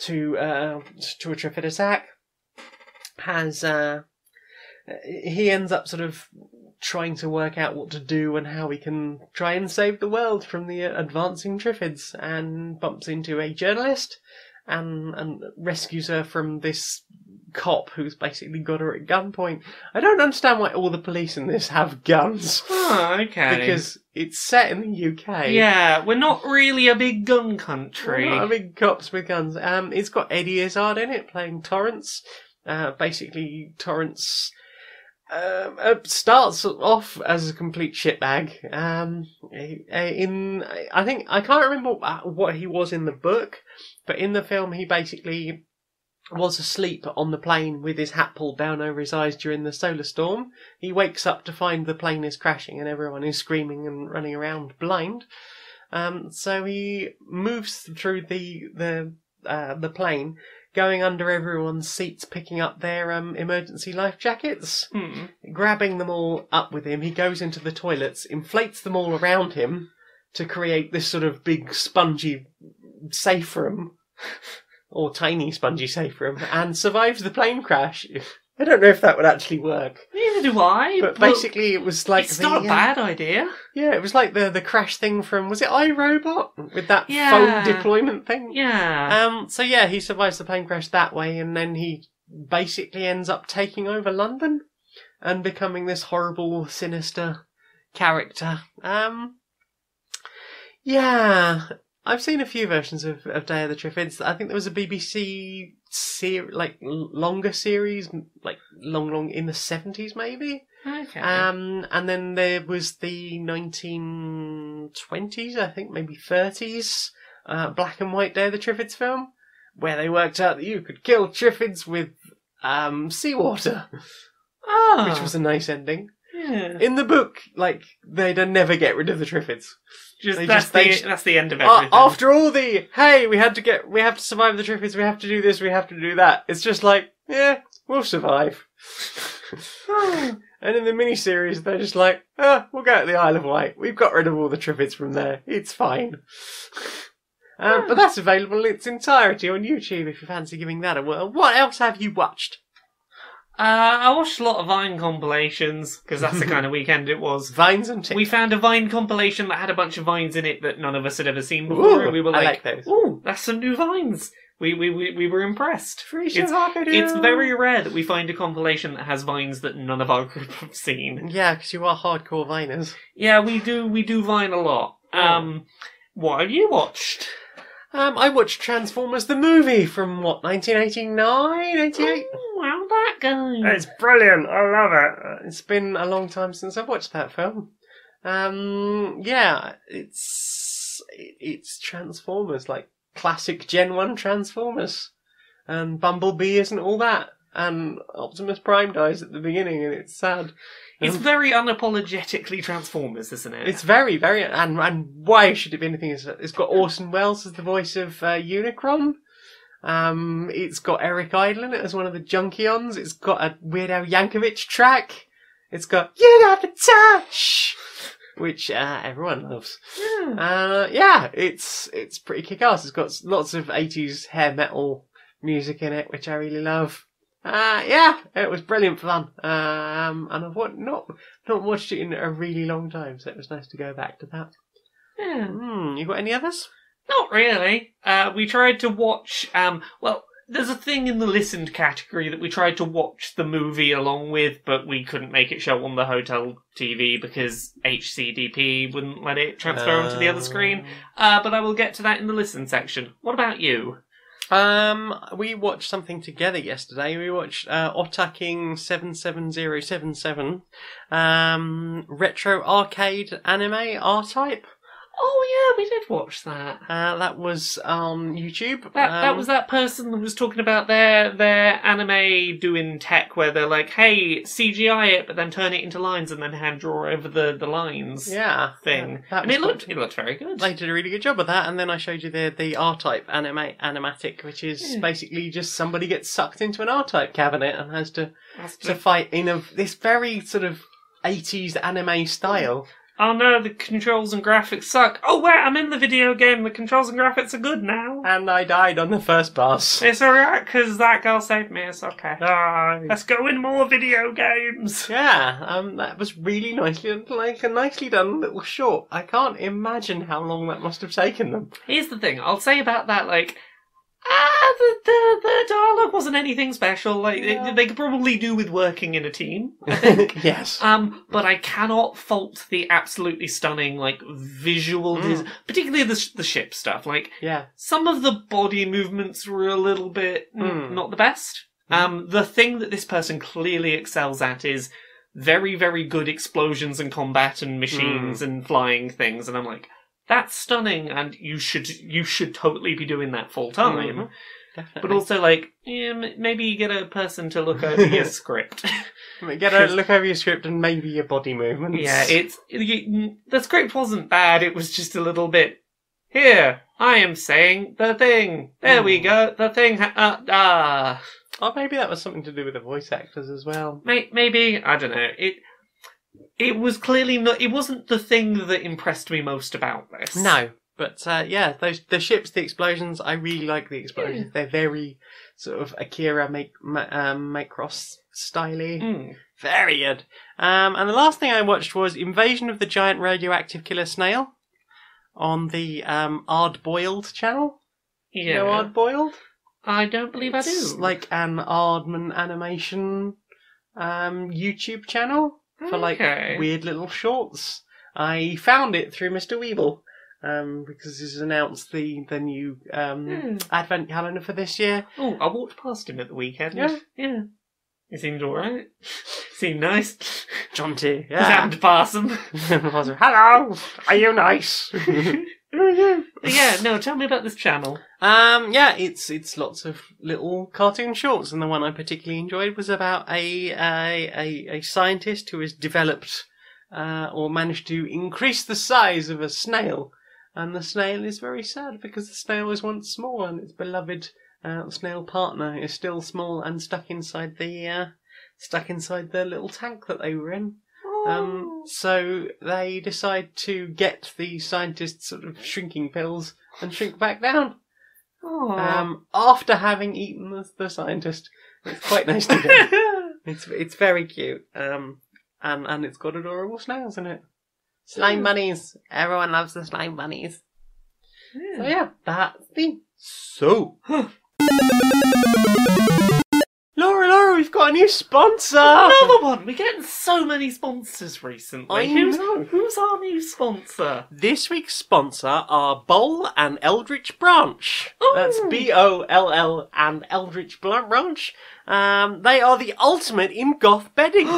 to a Triffid attack, he ends up sort of trying to work out what to do and how he can try and save the world from the advancing Triffids, and bumps into a journalist and rescues her from this cop who's basically got her at gunpoint. I don't understand why all the police in this have guns. Oh, okay. Because it's set in the UK. Yeah, we're not really a big gun country. We're not a big cops with guns. It's got Eddie Izzard in it playing Torrance. Basically, Torrance starts off as a complete shitbag. I can't remember what he was in the book, but in the film he basically was asleep on the plane with his hat pulled down over his eyes during the solar storm. He wakes up to find the plane is crashing and everyone is screaming and running around blind. So he moves through the plane, going under everyone's seats, picking up their emergency life jackets, grabbing them all up with him. He goes into the toilets, inflates them all around him to create this sort of big spongy safe room, or tiny spongy safe room, and survives the plane crash. I don't know if that would actually work. Neither do I. But basically it was like... It's not a bad idea. Yeah, it was like the crash thing from... Was it iRobot? With that phone deployment thing? Yeah. So yeah, he survives the plane crash that way, and then he basically ends up taking over London and becoming this horrible, sinister character. Yeah... I've seen a few versions of Day of the Triffids. I think there was a BBC longer series, long in the 70s maybe. Okay. And then there was the 1920s, I think maybe 30s, black and white Day of the Triffids film, where they worked out that you could kill Triffids with seawater, which was a nice ending. Yeah. In the book, they'd never get rid of the Triffids. That's the end of everything. After all we have to survive the Triffids, we have to do this, we have to do that. It's just we'll survive. And in the miniseries, they're just we'll go to the Isle of Wight. We've got rid of all the Triffids from there. It's fine. But that's available in its entirety on YouTube if you fancy giving that a whirl. What else have you watched? I watched a lot of Vine compilations, because that's the kind of weekend it was. Vines and TikTok. We found a Vine compilation that had a bunch of Vines in it that none of us had ever seen before. Ooh, and we were like those. "Ooh, that's some new Vines." We were impressed. It's very rare that we find a compilation that has Vines that none of our group have seen. Yeah, because you are hardcore Viners. Yeah, we do Vine a lot. What have you watched? I watched Transformers the movie from 1989, 88? Oh, how'd that go? It's brilliant. I love it. It's been a long time since I've watched that film. Yeah, it's Transformers, classic Gen 1 Transformers. And Bumblebee isn't all that. And Optimus Prime dies at the beginning, and it's sad. It's very unapologetically Transformers, isn't it? It's very, very... And why should it be anything? It's got Orson Welles as the voice of Unicron. It's got Eric Idle in it as one of the Junkions. It's got a Weird Al Yankovic track. It's got You Got the Touch, which everyone loves. Yeah, it's pretty kick-ass. It's got lots of 80s hair metal music in it, which I really love. Yeah, it was brilliant fun. And I've not watched it in a really long time, so it was nice to go back to that. Yeah. You got any others? Not really. We tried to watch, well, there's a thing in the listened category that we tried to watch the movie along with, but we couldn't make it show on the hotel TV because HCDP wouldn't let it transfer onto the other screen. But I will get to that in the listen section. What about you? We watched something together yesterday. We watched Otaking 77077, retro arcade anime R-Type. Oh yeah, we did watch that. That was on YouTube. That was that person who was talking about their anime doing tech where they're like, hey, CGI it, but then turn it into lines and then hand draw over the lines. Yeah, thing. and it looked very good. They did a really good job of that, and then I showed you the R-Type animatic, which is basically just somebody gets sucked into an R-Type cabinet and has to fight in this very sort of 80s anime style. Oh no, the controls and graphics suck. Oh wait, I'm in the video game. The controls and graphics are good now. And I died on the first boss. It's alright, because that girl saved me. It's okay. Let's go in more video games. Yeah, that was really nicely done little short. I can't imagine how long that must have taken them. Here's the thing. I'll say about that, the dialogue wasn't anything special. They could probably do with working in a team, I think. Yes. But I cannot fault the absolutely stunning, visual particularly the ship stuff. Some of the body movements were a little bit not the best. The thing that this person clearly excels at is very, very good explosions and combat and machines and flying things, and I'm like, that's stunning, and you should totally be doing that full time. Definitely. But also, maybe you get a person to look over your script. Get a look over your script and maybe your body movements. Yeah, the script wasn't bad. It was just a little bit. Here, I am saying the thing. There we go. The thing. Or maybe that was something to do with the voice actors as well. Maybe, I don't know. It was clearly not. It wasn't the thing that impressed me most about this. No, but the ships, the explosions. I really like the explosions. Yeah. They're very sort of Akira Macross styly. Very good. And the last thing I watched was Invasion of the Giant Radioactive Killer Snail on the Ardboiled channel. Yeah. You know Ardboiled? I don't believe I do. It's like an Aardman animation YouTube channel. For weird little shorts. I found it through Mr. Weeble because he's announced the new advent calendar for this year. Oh, I walked past him at the weekend. Yeah. He seemed alright. Seemed nice. Jaunty. Yeah. I happened to pass him. Hello, are you nice? Yeah, no, tell me about this channel. It's lots of little cartoon shorts, and the one I particularly enjoyed was about a scientist who has developed or managed to increase the size of a snail, and the snail is very sad because the snail was once small and its beloved snail partner is still small and stuck inside the little tank that they were in. So they decide to get the scientist's sort of shrinking pills and shrink back down. After having eaten the scientist. It's quite nice to do. It's very cute. And it's got adorable snails in it. Slime bunnies. Everyone loves the slime bunnies. So yeah, that's the Laura, we've got a new sponsor! Another one! We're getting so many sponsors recently. I know. Who's our new sponsor? This week's sponsor are Boll and Eldritch Branch. Ooh. That's BOLL and Eldritch Branch. They are the ultimate in goth bedding.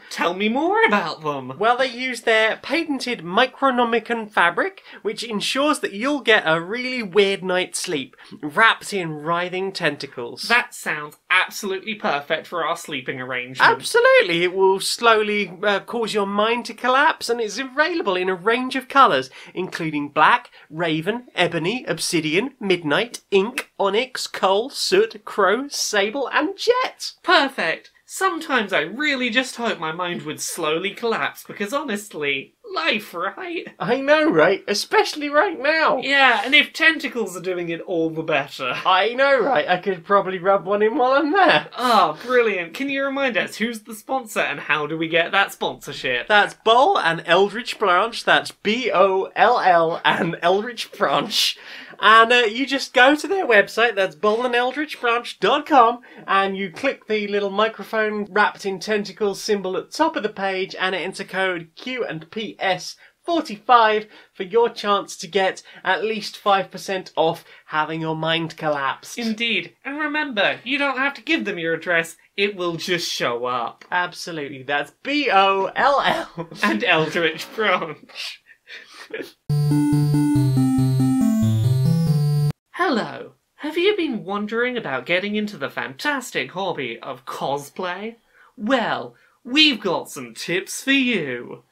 Tell me more about them. Well, they use their patented Micronomicon fabric, which ensures that you'll get a really weird night's sleep, wrapped in writhing tentacles. That sounds absolutely perfect for our sleeping arrangement. Absolutely, it will slowly cause your mind to collapse, and it's available in a range of colours, including black, raven, ebony, obsidian, midnight, ink, onyx, coal, soot, crow, sable, and jet. Perfect. Sometimes I really just hope my mind would slowly collapse, because honestly, life, right? I know, right? Especially right now. Yeah, and if tentacles are doing it, all the better. I know, right? I could probably rub one in while I'm there. Oh, brilliant. Can you remind us who's the sponsor and how do we get that sponsorship? That's Boll and Eldritch Branch. That's Boll and Eldritch Branch. And you just go to their website, that's bollandeldritchbranch.com, and you click the little microphone wrapped in tentacles symbol at the top of the page and enter code Q&PS45 for your chance to get at least 5% off having your mind collapse. Indeed. And remember, you don't have to give them your address, it will just show up. Absolutely, that's Boll and Eldritch Branch. Hello. Have you been wondering about getting into the fantastic hobby of cosplay? Well, we've got some tips for you.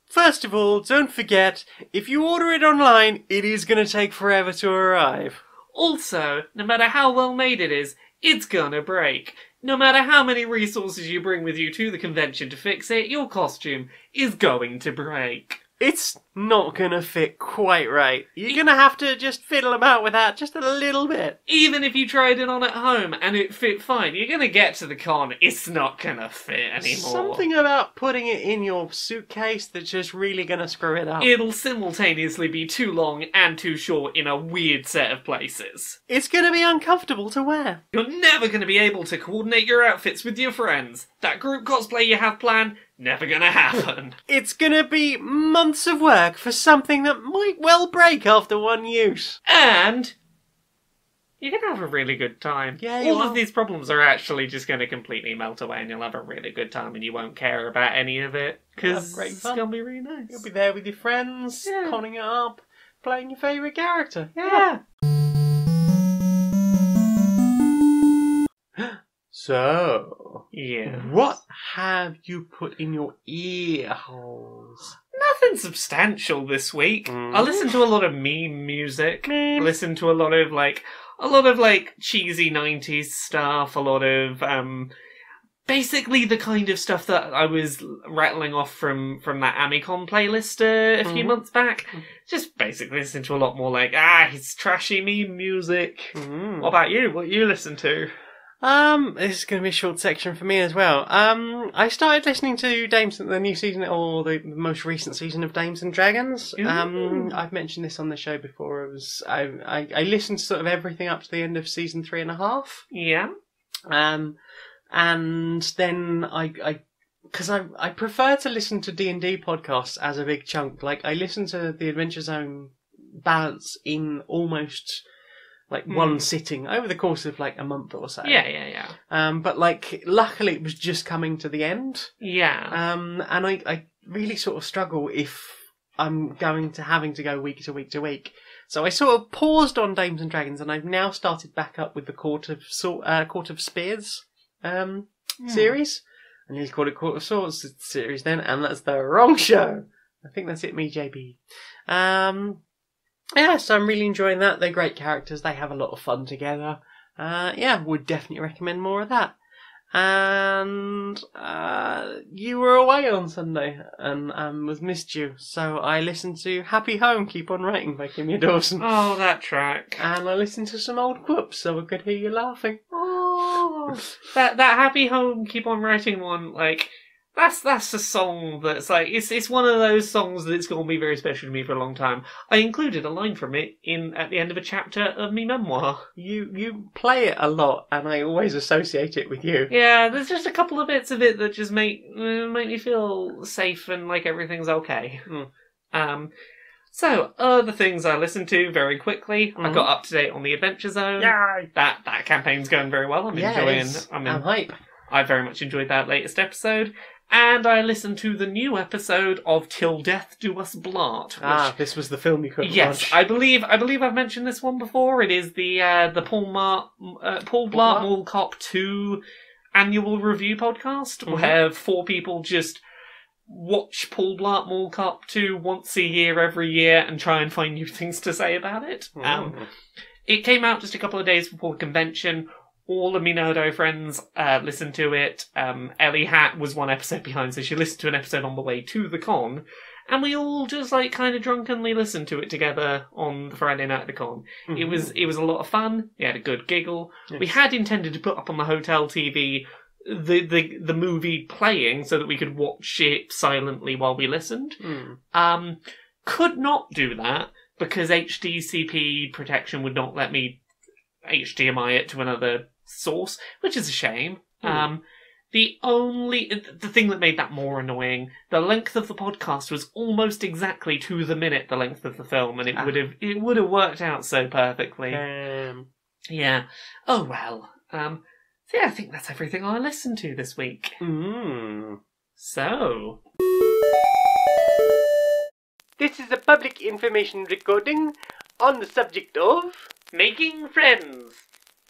First of all, don't forget, if you order it online, it is going to take forever to arrive. Also, no matter how well made it is, it's gonna break. No matter how many resources you bring with you to the convention to fix it, your costume is going to break. It's not going to fit quite right. You're going to have to just fiddle about with that just a little bit. Even if you tried it on at home and it fit fine, you're going to get to the con, it's not going to fit anymore. Something about putting it in your suitcase that's just really going to screw it up. It'll simultaneously be too long and too short in a weird set of places. It's going to be uncomfortable to wear. You're never going to be able to coordinate your outfits with your friends. That group cosplay you have planned, never going to happen. It's going to be months of work for something that might well break after one use. And you're going to have a really good time. Yeah, All of these problems are actually just going to completely melt away and you'll have a really good time and you won't care about any of it. Because it's going to be really nice. You'll be there with your friends, Yeah. conning it up, playing your favourite character. Yeah. So, Yeah. what have you put in your ear holes? Nothing substantial this week. I listened to a lot of meme music. I listened to a lot of cheesy 90s stuff, a lot of basically the kind of stuff that I was rattling off from that Amicon playlist a few months back. Just basically listening to a lot more like, it's trashy meme music. What about you? What you listen to? This is going to be a short section for me as well. I started listening to the new season, or the most recent season of Dames and Dragons. I've mentioned this on the show before. I listened to sort of everything up to the end of season 3.5. Yeah. And then because I prefer to listen to D&D podcasts as a big chunk. Like, I listen to the Adventure Zone balance in almost like one sitting over the course of like a month or so. Yeah. But like, luckily it was just coming to the end. Yeah. And I really sort of struggle if I'm having to go week to week to week. So I sort of paused on Dames and Dragons, and I've now started back up with the Court of Spears series. I nearly called it Court of Swords series then, and that's the wrong show. I think that's it, me, JB. Yeah, so I'm really enjoying that. They're great characters. They have a lot of fun together. Would definitely recommend more of that. And you were away on Sunday and was missed you. So I listened to Happy Home, Keep On Writing by Kimmy Dawson. Oh, that track. And I listened to some old whoops so I could hear you laughing. Oh, that Happy Home, Keep On Writing one, like, that's a song that's like, it's one of those songs that's going to be very special to me for a long time. I included a line from it at the end of a chapter of my memoir. You play it a lot, and I always associate it with you. Yeah, there's just a couple of bits of it that just make me feel safe and like everything's okay. So, other things I listened to very quickly. I got up to date on the Adventure Zone. Yay! That campaign's going very well. I'm enjoying. I'm hype. I very much enjoyed that latest episode. And I listened to the new episode of Till Death Do Us Blart. This was the film you couldn't Yes, watch. I believe I've mentioned this one before. It is the Paul Blart Mall Cop 2 annual review podcast, where 4 people just watch Paul Blart Mall Cop 2 once a year, every year, and try and find new things to say about it. It came out just a couple of days before the convention. All of me Nerdo friends listened to it. Ellie Hat was one episode behind, so she listened to an episode on the way to the con. And we all just, like, kind of drunkenly listened to it together on the Friday night of the con. It was a lot of fun. We had a good giggle. Yes. We had intended to put up on the hotel TV the movie playing so that we could watch it silently while we listened. Could not do that because HDCP protection would not let me HDMI it to another source, which is a shame. The thing that made that more annoying, the length of the podcast was almost exactly to the minute the length of the film, and it would have worked out so perfectly. Yeah. Oh well. So yeah, I think that's everything I listened to this week. So this is a public information recording on the subject of making friends.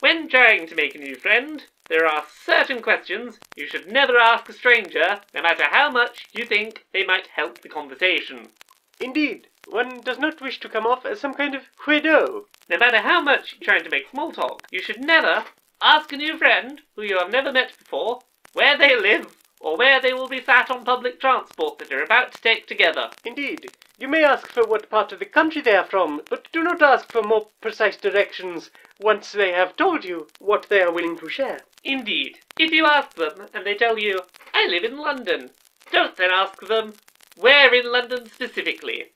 When trying to make a new friend, there are certain questions you should never ask a stranger, no matter how much you think they might help the conversation. Indeed, one does not wish to come off as some kind of weirdo. No matter how much you're trying to make small talk, you should never ask a new friend, who you have never met before, where they live, or where they will be sat on public transport that you're about to take together. Indeed. You may ask for what part of the country they are from, but do not ask for more precise directions once they have told you what they are willing to share. Indeed. If you ask them and they tell you, I live in London, don't then ask them, where in London specifically?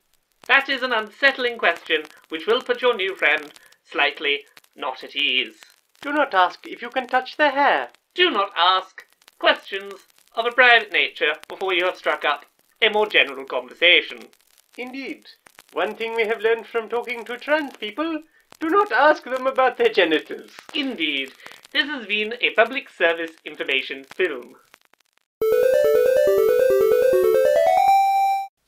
That is an unsettling question which will put your new friend slightly not at ease. Do not ask if you can touch their hair. Do not ask questions of a private nature before you have struck up a more general conversation. Indeed. One thing we have learned from talking to trans people, do not ask them about their genitals. Indeed. This has been a public service information film.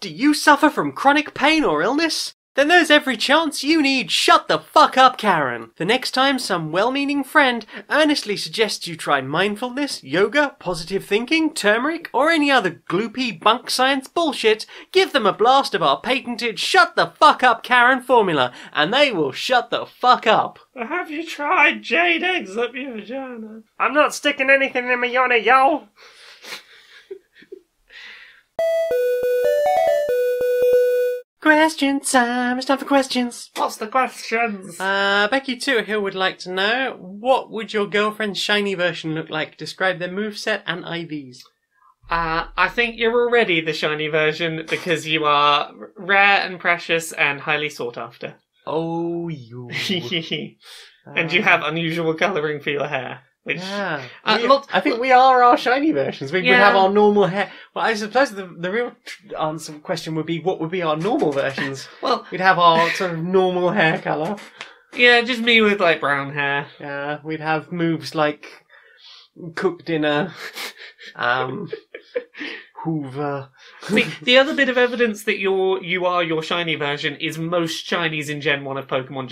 Do you suffer from chronic pain or illness? Then there's every chance you need Shut the Fuck Up Karen. The next time some well-meaning friend earnestly suggests you try mindfulness, yoga, positive thinking, turmeric, or any other gloopy bunk science bullshit, give them a blast of our patented Shut the Fuck Up Karen formula, and they will shut the fuck up. Have you tried jade eggs up your vagina? I'm not sticking anything in my yana, yo! Questions time, it's time for questions. What's the questions? Becky Toohill would like to know, what would your girlfriend's shiny version look like? Describe their moveset and IVs. I think you're already the shiny version because you are rare and precious and highly sought after. Oh, you. And you have unusual colouring for your hair. Which, yeah. I think we are our shiny versions. We would have our normal hair. Well, I suppose the real answer question would be, what would be our normal versions? Well, we'd have our sort of normal hair colour. Yeah, just me with, like, brown hair. Yeah, we'd have moves like cook dinner, Hoover. The other bit of evidence that you are your shiny version is most shinies in Gen 1 of Pokemon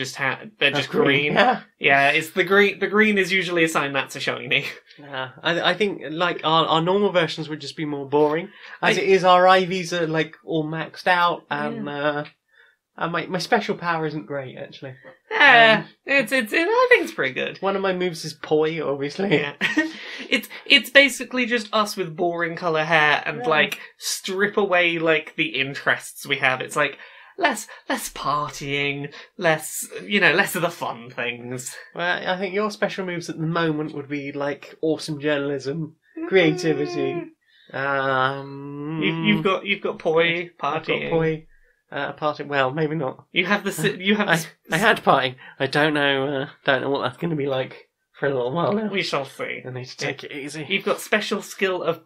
they're just green. Yeah, it's the green. The green is usually a sign that's a shiny. Yeah, I think like our normal versions would just be more boring. As it is, our IVs are like all maxed out, and my special power isn't great actually. Yeah, I think it's pretty good. One of my moves is Poi, obviously. Yeah. It's basically just us with boring colour hair and like strip away like the interests we have. It's like less partying, less of the fun things. Well, I think your special moves at the moment would be like awesome journalism, creativity. You've got Poi, partying. I've got Poi. Parting, well, maybe not. I had partying. I don't know what that's going to be like for a little while now. We shall see. I need to take it easy. You've got special skill of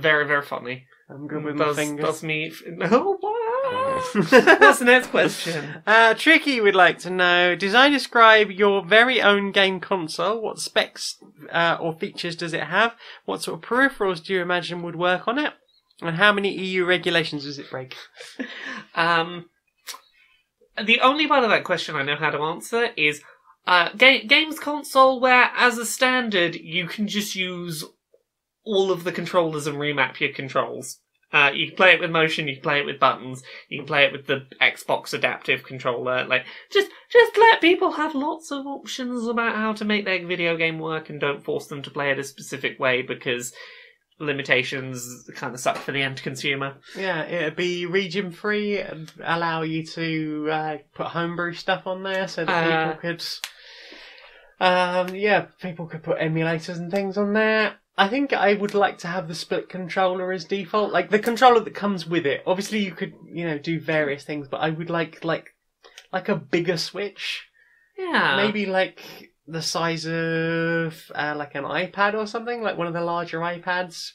very, very funny. I'm good with my fingers. Does me... Oh, wow! What's the next question? Tricky would like to know, design describe your very own game console. What specs or features does it have? What sort of peripherals do you imagine would work on it? And how many EU regulations does it break? The only part of that question I know how to answer is games console where, as a standard, you can just use all of the controllers and remap your controls. You can play it with motion, you can play it with buttons, you can play it with the Xbox adaptive controller. Like, just let people have lots of options about how to make their video game work, and don't force them to play it a specific way, because limitations kind of suck for the end consumer. Yeah, it'd be region free and allow you to put homebrew stuff on there so that people could put emulators and things on there. I think I would like to have the split controller as default, like the controller that comes with it. Obviously, you could do various things, but I would like a bigger Switch. Yeah, maybe like the size of like an iPad or something, like one of the larger iPads,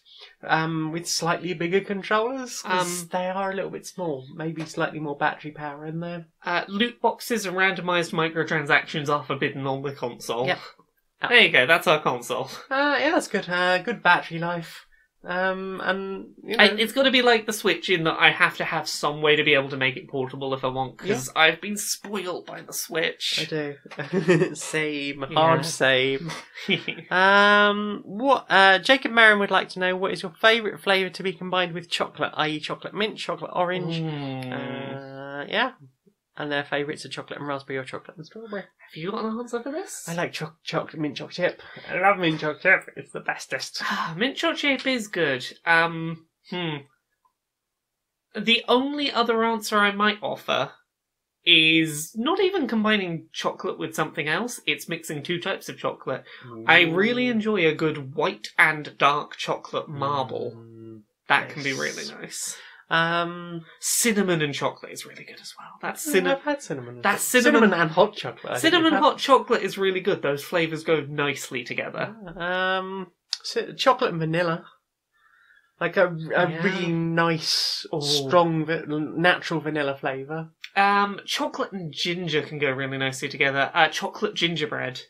with slightly bigger controllers, because they are a little bit small. Maybe slightly more battery power in there. Loot boxes and randomised microtransactions are forbidden on the console. Yep. There you go, that's our console. Yeah, that's good. Good battery life. And it's got to be like the Switch in that I have to have some way to be able to make it portable if I want, because I've been spoiled by the Switch. I do. Same. Hard same. Jacob Merrin would like to know, what is your favourite flavour to be combined with chocolate, i.e. chocolate mint, chocolate orange? Yeah. And their favourites are chocolate and raspberry or chocolate and strawberry. Have you got an answer for this? I like chocolate mint chocolate chip. I love mint chocolate chip. It's the bestest. Mint chocolate chip is good. The only other answer I might offer is not even combining chocolate with something else. It's mixing two types of chocolate. I really enjoy a good white and dark chocolate marble. That can be really nice. Cinnamon and chocolate is really good as well. I've had cinnamon. That's cinnamon and hot chocolate. Cinnamon hot chocolate is really good. Those flavours go nicely together. Chocolate and vanilla. Like a really nice, strong, natural vanilla flavour. Chocolate and ginger can go really nicely together. Chocolate gingerbread.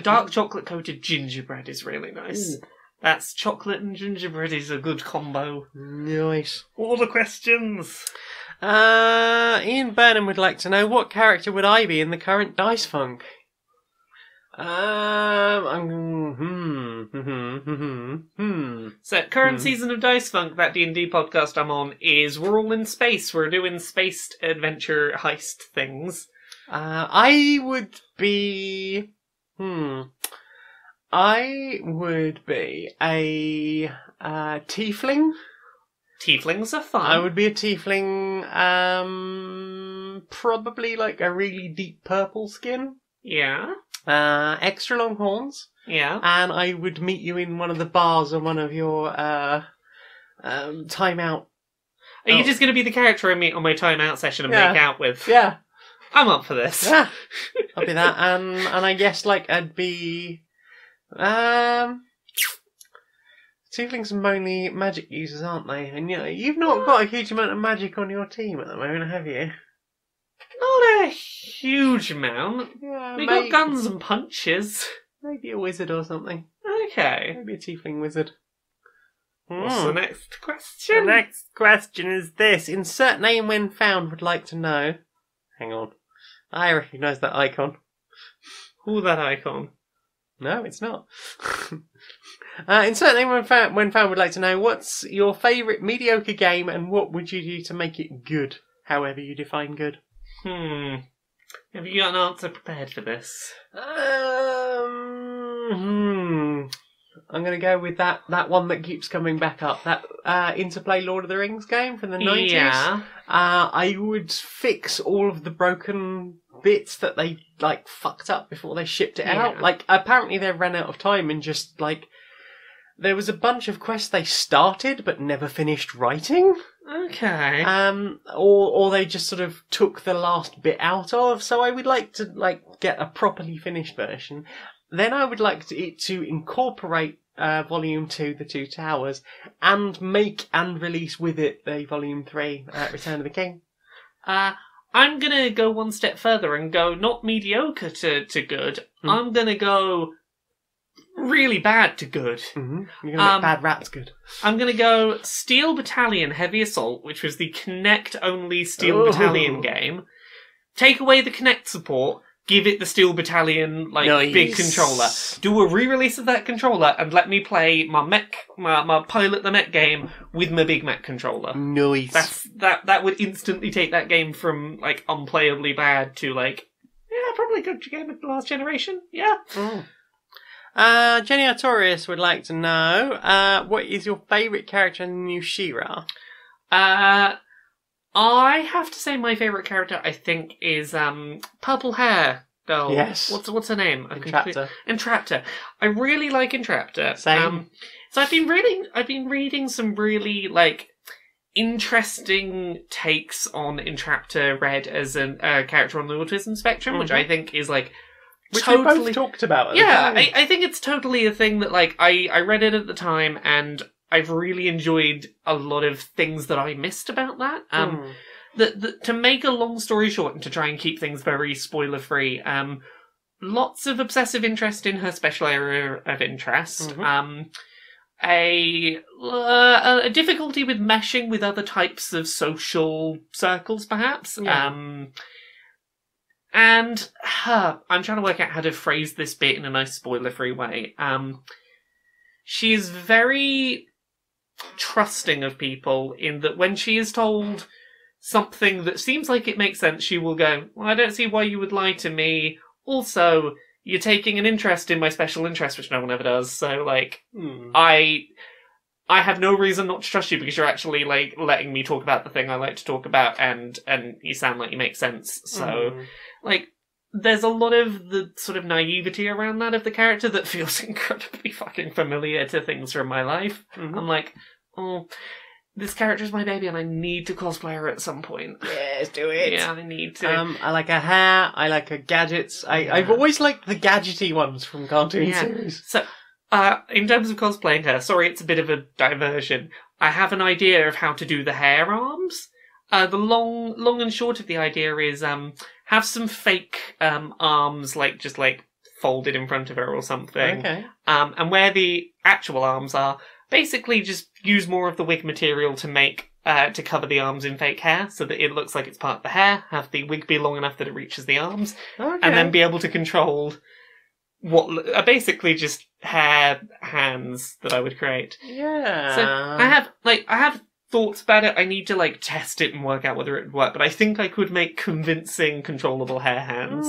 Dark chocolate coated gingerbread is really nice. Ooh. That's chocolate and gingerbread is a good combo. Nice. All the questions. Ian Burnham would like to know, what character would I be in the current Dice Funk? So, current season of Dice Funk, that D&D podcast I'm on, is we're all in space. We're doing spaced adventure heist things. I would be a tiefling. Tieflings are fun. I would be a tiefling, probably like a really deep purple skin. Yeah. Extra long horns. Yeah. And I would meet you in one of the bars on one of your timeout. Are you just going to be the character I meet on my timeout session and make out with? Yeah. I'm up for this. Yeah. I'll be that. And I guess I'd be... Tieflings are mainly magic users, aren't they? And you've not got a huge amount of magic on your team at the moment, have you? Not a huge amount. Yeah, we got guns and punches. Maybe a wizard or something. Okay. Maybe a tiefling wizard. What's the next question? The next question is this. Insert name when found would like to know... Hang on. I recognise that icon. Who that icon? No, it's not. Insert name when found would like to know, what's your favourite mediocre game and what would you do to make it good, however you define good? Have you got an answer prepared for this? I'm going to go with that one that keeps coming back up. That Interplay Lord of the Rings game from the 90s. Yeah. I would fix all of the broken bits that they fucked up before they shipped it out. Apparently they ran out of time and just there was a bunch of quests they started but never finished writing. Okay. Or they just sort of took the last bit out of. So I would like to get a properly finished version. Then I would like it to incorporate Volume 2, The Two Towers, and make and release with it the Volume 3, Return of the King. I'm gonna go one step further and go not mediocre to good. I'm gonna go really bad to good. Mm-hmm. You're gonna make bad rats good. I'm gonna go Steel Battalion Heavy Assault, which was the Kinect-only Steel Battalion game. Take away the Kinect support, give it the Steel Battalion, big controller. Do a re-release of that controller and let me play my Pilot the Mech game with my Big Mech controller. Nice. That would instantly take that game from, unplayably bad to, probably a good game of the last generation. Yeah. Jenny Artorius would like to know, what is your favourite character in New She-Ra? I have to say my favourite character, I think, is Purple Hair Girl. Yes. What's her name? Entraptor. Entraptor. I really like Entraptor. Same. So I've been reading some really interesting takes on Entraptor read as a character on the autism spectrum, which I think is which totally... we both talked about. I think it's totally a thing that I read it at the time and I've really enjoyed a lot of things that I missed about that. To make a long story short and to try and keep things very spoiler-free, lots of obsessive interest in her special area of interest. A difficulty with meshing with other types of social circles, perhaps. Yeah. And I'm trying to work out how to phrase this bit in a nice spoiler-free way. She is very trusting of people in that when she is told something that seems like it makes sense, she will go, well, I don't see why you would lie to me. Also, you're taking an interest in my special interest, which no one ever does. So, I have no reason not to trust you because you're actually, letting me talk about the thing I like to talk about and you sound like you make sense. So, there's a lot of the sort of naivety around that of the character that feels incredibly fucking familiar to things from my life. I'm like, oh, this character is my baby and I need to cosplay her at some point. Yes, do it. Yeah, I need to. I like her hair, I like her gadgets. I've always liked the gadgety ones from cartoon series. So, in terms of cosplaying her, sorry, it's a bit of a diversion. I have an idea of how to do the hair arms. The long and short of the idea is, have some fake, arms, just folded in front of her or something. Okay. And where the actual arms are, basically just use more of the wig material to make, to cover the arms in fake hair so that it looks like it's part of the hair, have the wig be long enough that it reaches the arms, and then be able to control what are basically just hair hands that I would create. Yeah. So I have thoughts about it. I need to test it and work out whether it would work, but I think I could make convincing, controllable hair hands.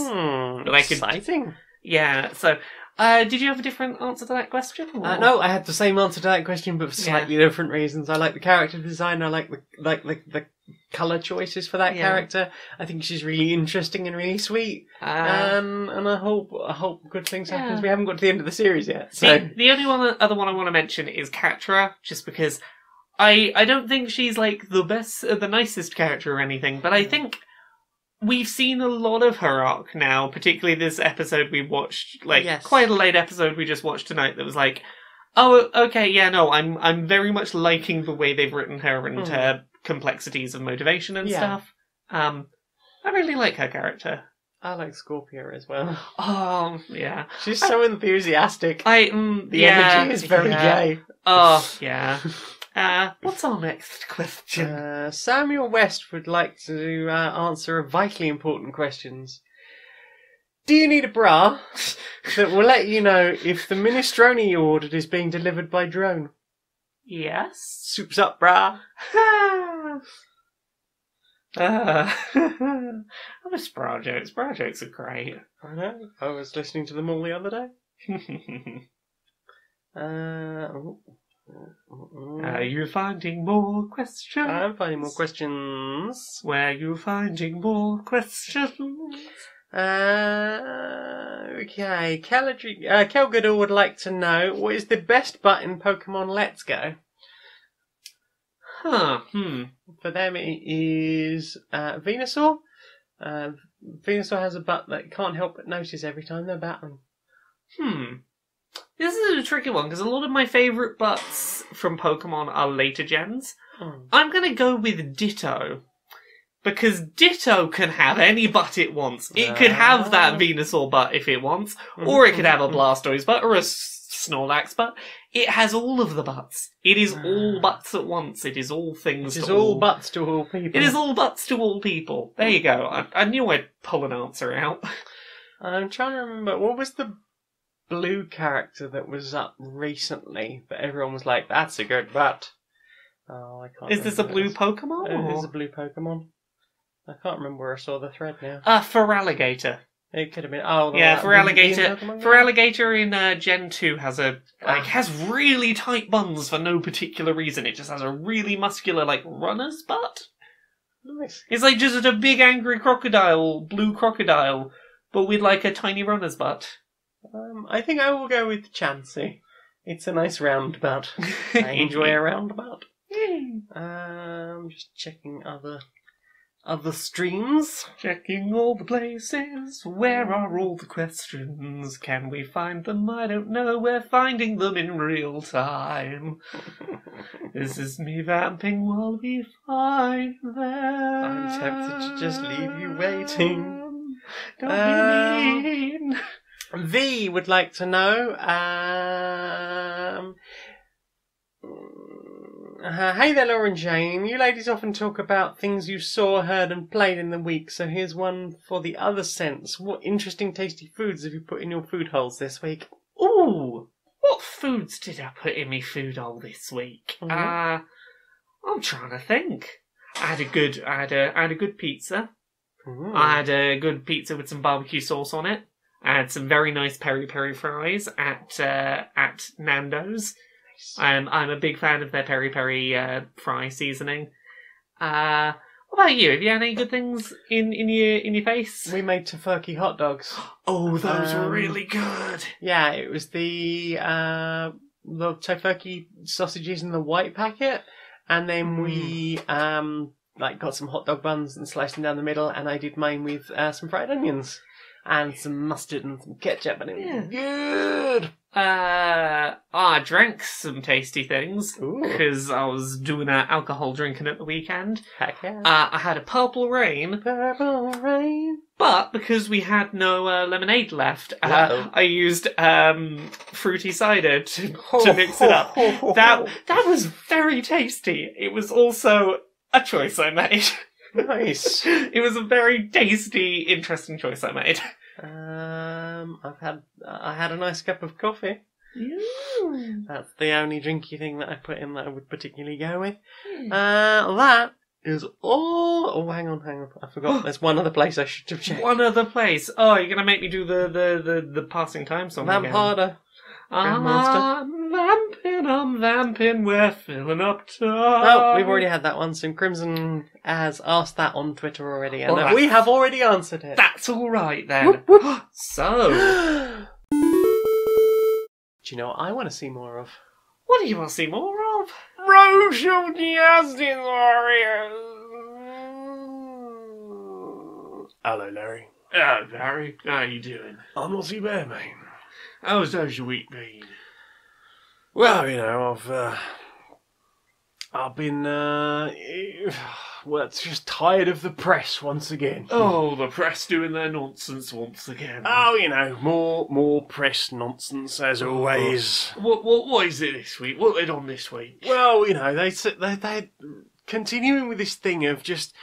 Exciting. Yeah. So, did you have a different answer to that question? No, I had the same answer to that question, but for slightly different reasons. I like the character design. I like the colour choices for that character. I think she's really interesting and really sweet. And I hope good things happen. Because we haven't got to the end of the series yet. So the only other one I want to mention is Catra, just because I don't think she's the best, the nicest character or anything, but I think we've seen a lot of her arc now, particularly this episode we watched, quite a late episode we just watched tonight that was oh, okay, yeah, no, I'm very much liking the way they've written her and her complexities of motivation and stuff. I really like her character. I like Scorpio as well. Oh, yeah. She's so enthusiastic. The energy is very gay. Oh, yeah. What's our next question? Samuel West would like to answer a vitally important question. Do you need a bra that will let you know if the minestrone you ordered is being delivered by drone? Yes. Soup's up, bra. I miss bra jokes. Bra jokes are great. I know. I was listening to them all the other day. Are you finding more questions? I'm finding more questions. Where are you finding more questions? Okay. Kel Goodall would like to know, what is the best butt in Pokemon Let's Go? For them it is Venusaur. Venusaur has a butt that can't help but notice every time they're battling. This is a tricky one, because a lot of my favourite butts from Pokemon are later gens. I'm going to go with Ditto. Because Ditto can have any butt it wants. It could have that Venusaur butt if it wants, or it could have a Blastoise butt, or a Snorlax butt. It has all of the butts. It is all butts at once. It is all things. It is all butts to all people. It is all butts to all people. There you go. I knew I'd pull an answer out. I'm trying to remember, what was the blue character that was up recently that everyone was like, that's a good butt? Oh, I can't. Is this a blue Pokemon? It is a blue Pokemon. I can't remember where I saw the thread now. Feraligatr. It could have been. Oh, yeah, Feraligatr. Feraligatr in Gen 2 has has really tight buns for no particular reason. It just has a really muscular, runner's butt. Nice. It's like just a big angry crocodile, blue crocodile, but with a tiny runner's butt. I think I will go with Chansey. It's a nice round butt. I enjoy a round butt. Just checking other streams. Checking all the places. Where are all the questions? Can we find them? I don't know. We're finding them in real time. This is me vamping while we find them. I'm tempted to just leave you waiting. Don't be mean. V would like to know, hey there, Laura and Jane. You ladies often talk about things you saw, heard and played in the week, so here's one for the other sense. What interesting, tasty foods have you put in your food holes this week? Ooh, what foods did I put in my food hole this week? I'm trying to think. I had a good pizza. Ooh. I had a good pizza with some barbecue sauce on it. I had some very nice peri-peri fries at Nando's. I'm a big fan of their peri-peri fry seasoning. What about you? Have you had any good things in your face? We made tofurkey hot dogs. Oh, those were really good. Yeah, it was the tofurkey sausages in the white packet, and then we got some hot dog buns and sliced them down the middle, and I did mine with some fried onions. And some mustard and some ketchup, and it was good. I drank some tasty things because I was doing alcohol drinking at the weekend. Heck yeah. I had a Purple Rain. Purple Rain. But because we had no lemonade left, I used fruity cider to mix it up. That was very tasty. It was also a choice I made. Nice. It was a very tasty, interesting choice I made. I had a nice cup of coffee. That's the only drinky thing that I put in that I would particularly go with. That is all. Oh, hang on. I forgot. There's one other place I should have checked. One other place. Oh, you're gonna make me do the passing time song again. Harder. I'm vamping, we're filling up time. Oh, we've already had that one. So Crimson has asked that on Twitter already, and we have already answered it. That's all right then. Whoop, whoop. So, do you know what I want to see more of? What do you want to see more of? Roche of the Aston Warriors. Hello, Larry. Hello, Larry. How you doing? I'm not too bad, mate. How's your week been? Well, I've been, just tired of the press once again. Oh, the press doing their nonsense once again. Oh, more press nonsense as always. What is it this week? What are they done this week? Well, they're continuing with this thing of just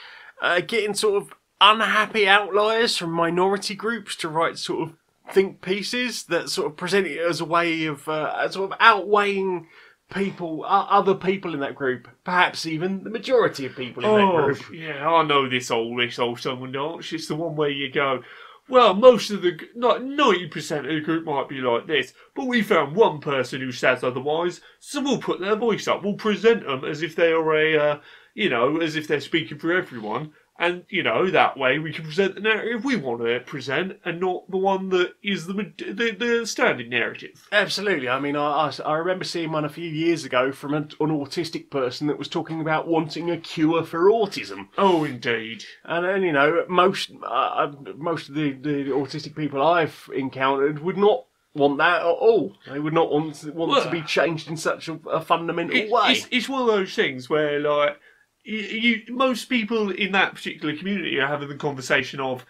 getting sort of unhappy outliers from minority groups to write sort of think pieces that sort of present it as a way of sort of outweighing other people in that group, perhaps even the majority of people in that group. Yeah, I know this old song and dance. It's the one where you go, well, most of 90% of the group might be like this, but we found one person who says otherwise, so we'll put their voice up. We'll present them as if they are as if they're speaking for everyone. And, that way we can present the narrative we want to present and not the one that is the standing narrative. Absolutely. I mean, I remember seeing one a few years ago from an autistic person that was talking about wanting a cure for autism. Oh, indeed. And then, most of the autistic people I've encountered would not want that at all. They would not want to be changed in such a fundamental way. It's one of those things where, most people in that particular community are having the conversation of,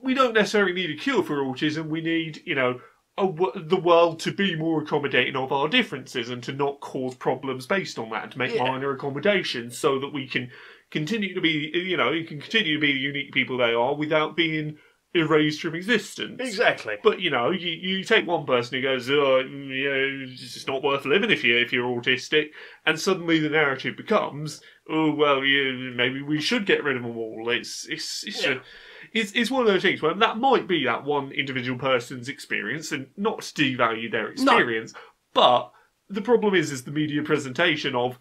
we don't necessarily need a cure for autism. We need, the world to be more accommodating of our differences and to not cause problems based on that, and to make minor accommodations so that we can continue to be, can continue to be the unique people they are without being erased from existence. Exactly. But you take one person who goes, it's just not worth living if you're autistic, and suddenly the narrative becomes, oh well, maybe we should get rid of them all. It's one of those things where that might be that one individual person's experience, and not to devalue their experience, but the problem is the media presentation of,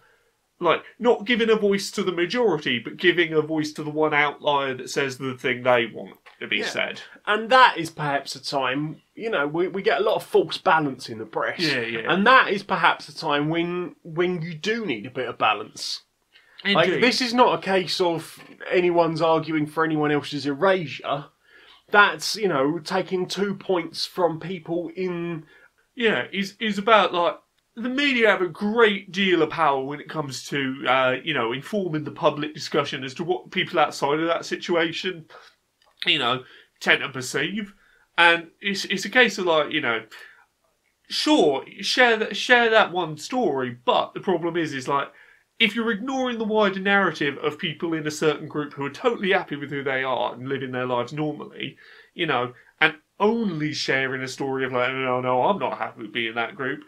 like, not giving a voice to the majority, but giving a voice to the one outlier that says the thing they want to be said. And that is perhaps a time, we get a lot of false balance in the press. Yeah. And that is perhaps a time when you do need a bit of balance. Indeed. Like, this is not a case of anyone's arguing for anyone else's erasure. That's, taking 2 points from people in... Yeah, is about, like, the media have a great deal of power when it comes to, informing the public discussion as to what people outside of that situation, tend to perceive. And it's a case of, like, sure, share that one story, but the problem is like, if you're ignoring the wider narrative of people in a certain group who are totally happy with who they are and living their lives normally, and only sharing a story of like, no, I'm not happy with being in that group,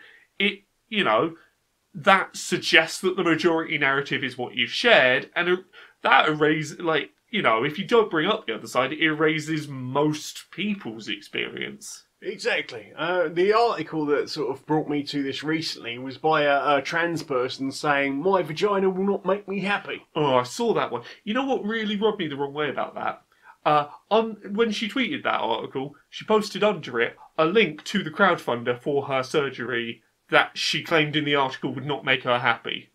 that suggests that the majority narrative is what you've shared, and that erases, like, if you don't bring up the other side, it erases most people's experience. Exactly. The article that sort of brought me to this recently was by a trans person saying, my vagina will not make me happy. Oh, I saw that one. You know what really rubbed me the wrong way about that? When she tweeted that article, she posted under it a link to the crowdfunder for her surgery that she claimed in the article would not make her happy.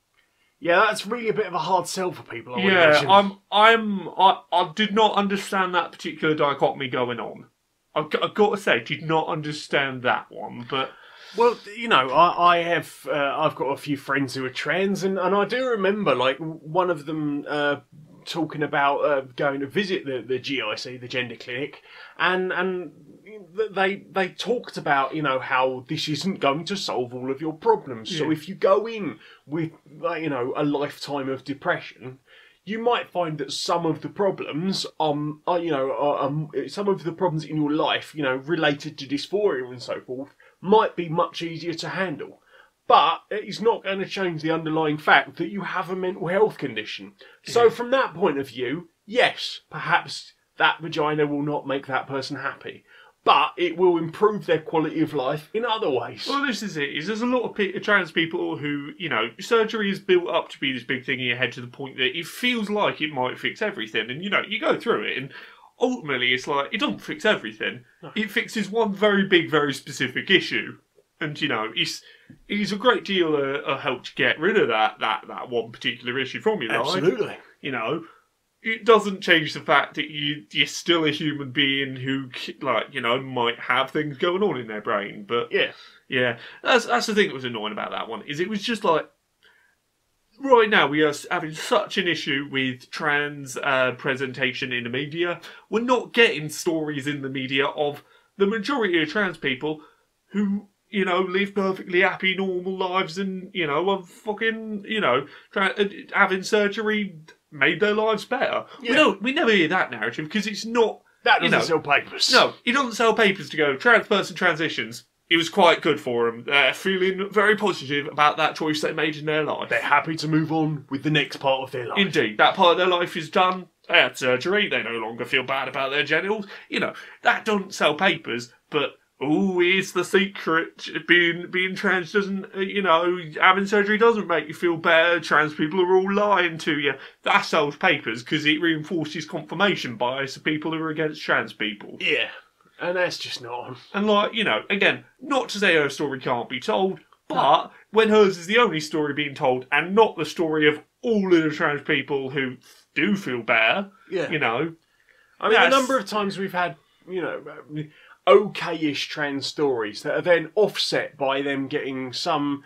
Yeah, that's really a bit of a hard sell for people, I would imagine. I did not understand that particular dichotomy going on. I've got to say, did not understand that one, but... Well, I've got a few friends who are trans, and I do remember, like, one of them talking about going to visit the GIC, the gender clinic, and they talked about, how this isn't going to solve all of your problems. Yeah. So if you go in with, a lifetime of depression, you might find that some of the problems, some of the problems in your life, related to dysphoria and so forth, might be much easier to handle. But it's not going to change the underlying fact that you have a mental health condition. So from that point of view, yes, perhaps that vagina will not make that person happy, but it will improve their quality of life in other ways. Well, this is it. There's a lot of trans people who, surgery is built up to be this big thing in your head to the point that it feels like it might fix everything. And, you go through it and ultimately it's like, it doesn't fix everything. No. It fixes one very big, very specific issue. And, it's a great deal of help to get rid of that one particular issue from your life. Absolutely. It doesn't change the fact that you're still a human being who, might have things going on in their brain. But yeah, that's the thing that was annoying about that one. Is it was just like, right now we are having such an issue with trans presentation in the media. We're not getting stories in the media of the majority of trans people who, live perfectly happy, normal lives, and are fucking, having surgery made their lives better. Yeah. We never hear that narrative because it's not... That doesn't sell papers. No, it doesn't sell papers to go, trans person transitions. It was quite good for them. They're feeling very positive about that choice they made in their life. They're happy to move on with the next part of their life. Indeed. That part of their life is done. They had surgery. They no longer feel bad about their genitals. That doesn't sell papers, but... Oh, here's the secret. Being trans doesn't, having surgery doesn't make you feel better. Trans people are all lying to you. That sells papers because it reinforces confirmation bias of people who are against trans people. Yeah, and that's just not on. And again, not to say her story can't be told, but when hers is the only story being told and not the story of all of the trans people who do feel better, I mean, the number of times we've had, okay-ish trans stories that are then offset by them getting some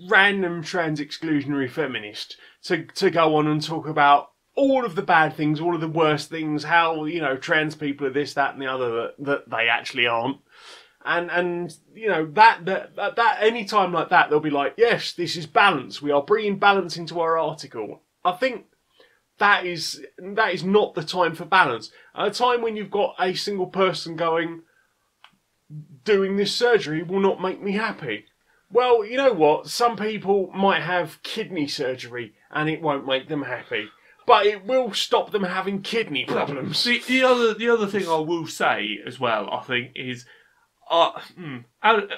random trans exclusionary feminist to go on and talk about all of the bad things, all of the worst things, how, you know, trans people are this, that and the other that they actually aren't. And you know, that any time like that, they'll be like, yes, this is balance. We are bringing balance into our article. I think that is not the time for balance. At a time when you've got a single person going, doing this surgery will not make me happy. Well, you know what? Some people might have kidney surgery and it won't make them happy. But it will stop them having kidney problems. The other thing I will say as well, I think, is I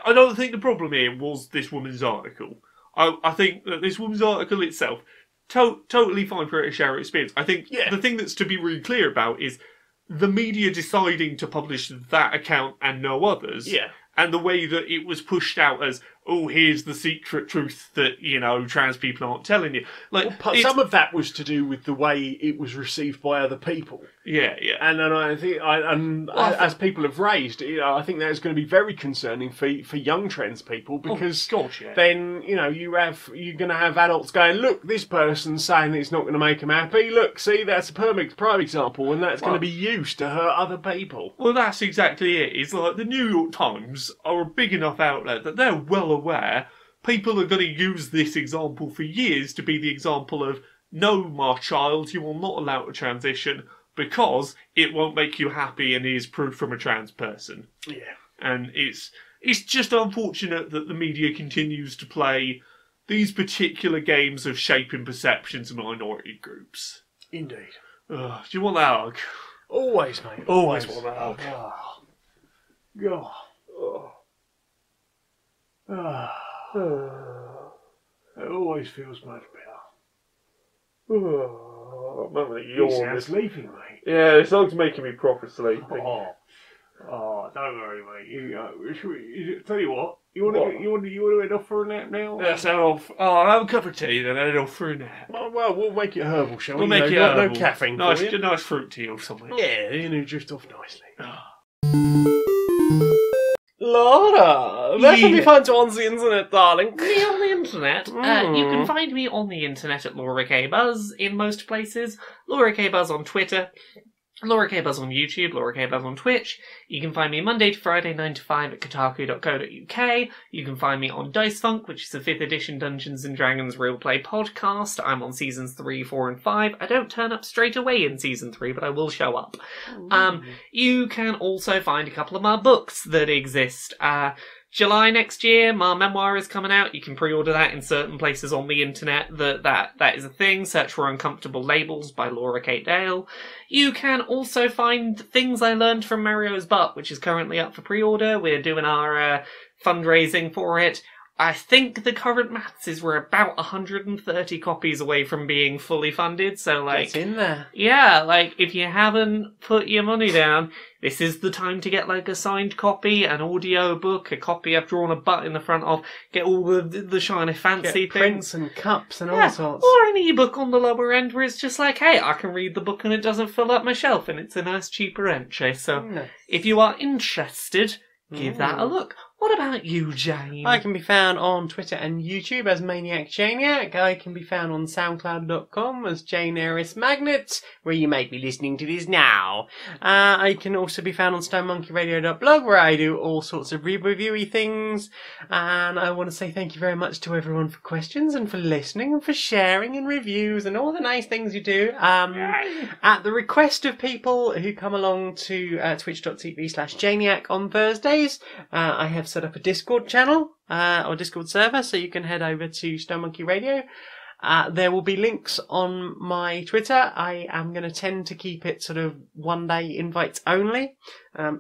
don't think the problem here was this woman's article. I think that this woman's article itself, totally fine for her to share her experience. I think the thing that's to be really clear about is the media deciding to publish that account and no others. Yeah. And the way that it was pushed out as, oh, here's the secret truth that, you know, trans people aren't telling you. Like, well, some of that was to do with the way it was received by other people. Yeah. And then I think, as people have raised, you know, I think that is going to be very concerning for young trans people because then, you know, you're going to have adults going, look, this person's saying it's not going to make them happy. Look, see, that's a prime example, and that's going to be used to hurt other people. Well, that's exactly it. It's like the New York Times are a big enough outlet that they're well aware people are going to use this example for years to be the example of, no, my child, you are not allowed to transition because it won't make you happy and is proof from a trans person. Yeah. And it's just unfortunate that the media continues to play these particular games of shaping perceptions of minority groups. Indeed. Do you want that hug? Always, mate. Always want that hug. God. It always feels much better. You sounds sleepy, mate. Yeah, this hug's making me proper sleepy. Oh, don't worry, mate. Tell you what, you want to head off for a nap now? Let's head off. Oh, I'll have a cup of tea, then head off for a nap. Oh, well, we'll make it herbal, shall we? We'll make it herbal. No caffeine. Nice fruit tea or something. Yeah, you drift off nicely. Laura, where can we find you on the internet, darling? Me on the internet? You can find me on the internet at Laura K. Buzz in most places. Laura K. Buzz on Twitter. Laura K. Buzz on YouTube, Laura K. Buzz on Twitch. You can find me Monday to Friday, 9 to 5 at kotaku.co.uk. You can find me on Dice Funk, which is a 5th edition Dungeons & Dragons real play podcast. I'm on seasons 3, 4 and 5. I don't turn up straight away in season 3, but I will show up. You can also find a couple of my books that exist. July next year, my memoir is coming out. You can pre-order that in certain places on the internet. That is a thing. Search for Uncomfortable Labels by Laura Kate Dale. You can also find Things I Learned from Mario's Butt, which is currently up for pre-order. We're doing our fundraising for it. I think the current maths is we're about 130 copies away from being fully funded, so It's in there. Yeah, if you haven't put your money down, this is the time to get a signed copy, an audio book, a copy I've drawn a butt in the front of, get all the shiny fancy Get things. prints and cups and all sorts. Or an ebook on the lower end where it's just hey, I can read the book and it doesn't fill up my shelf and it's a nice cheaper entry. So if you are interested, give that a look. What about you, Jane? I can be found on Twitter and YouTube as Maniac Janiac. I can be found on SoundCloud.com as Jane Aerith Magnet, where you may be listening to this now. I can also be found on StoneMonkeyRadio.blog, where I do all sorts of reviewy things. And I want to say thank you very much to everyone for questions and for listening and for sharing and reviews and all the nice things you do. At the request of people who come along to twitch.tv/Janiac on Thursdays, I have set up a Discord channel or Discord server, so you can head over to Stone Monkey Radio. There will be links on my Twitter. I am going to tend to keep it sort of one-day invites only.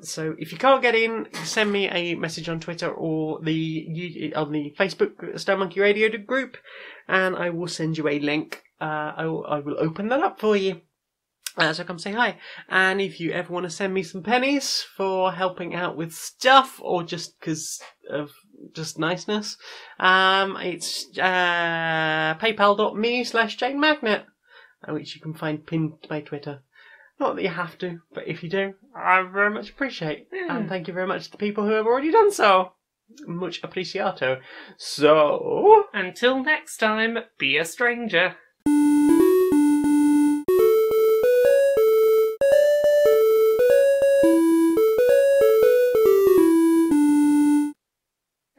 So if you can't get in, send me a message on Twitter or on the Facebook Stone Monkey Radio group, and I will send you a link. I will open that up for you. So come say hi. And if you ever want to send me some pennies for helping out with stuff or just because of just niceness, it's paypal.me/JaneMagnet, which you can find pinned to my Twitter. Not that you have to, but if you do, I very much appreciate. Yeah. And thank you very much to the people who have already done so. Much appreciato. So, Until next time, be a stranger.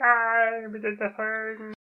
I did the thing.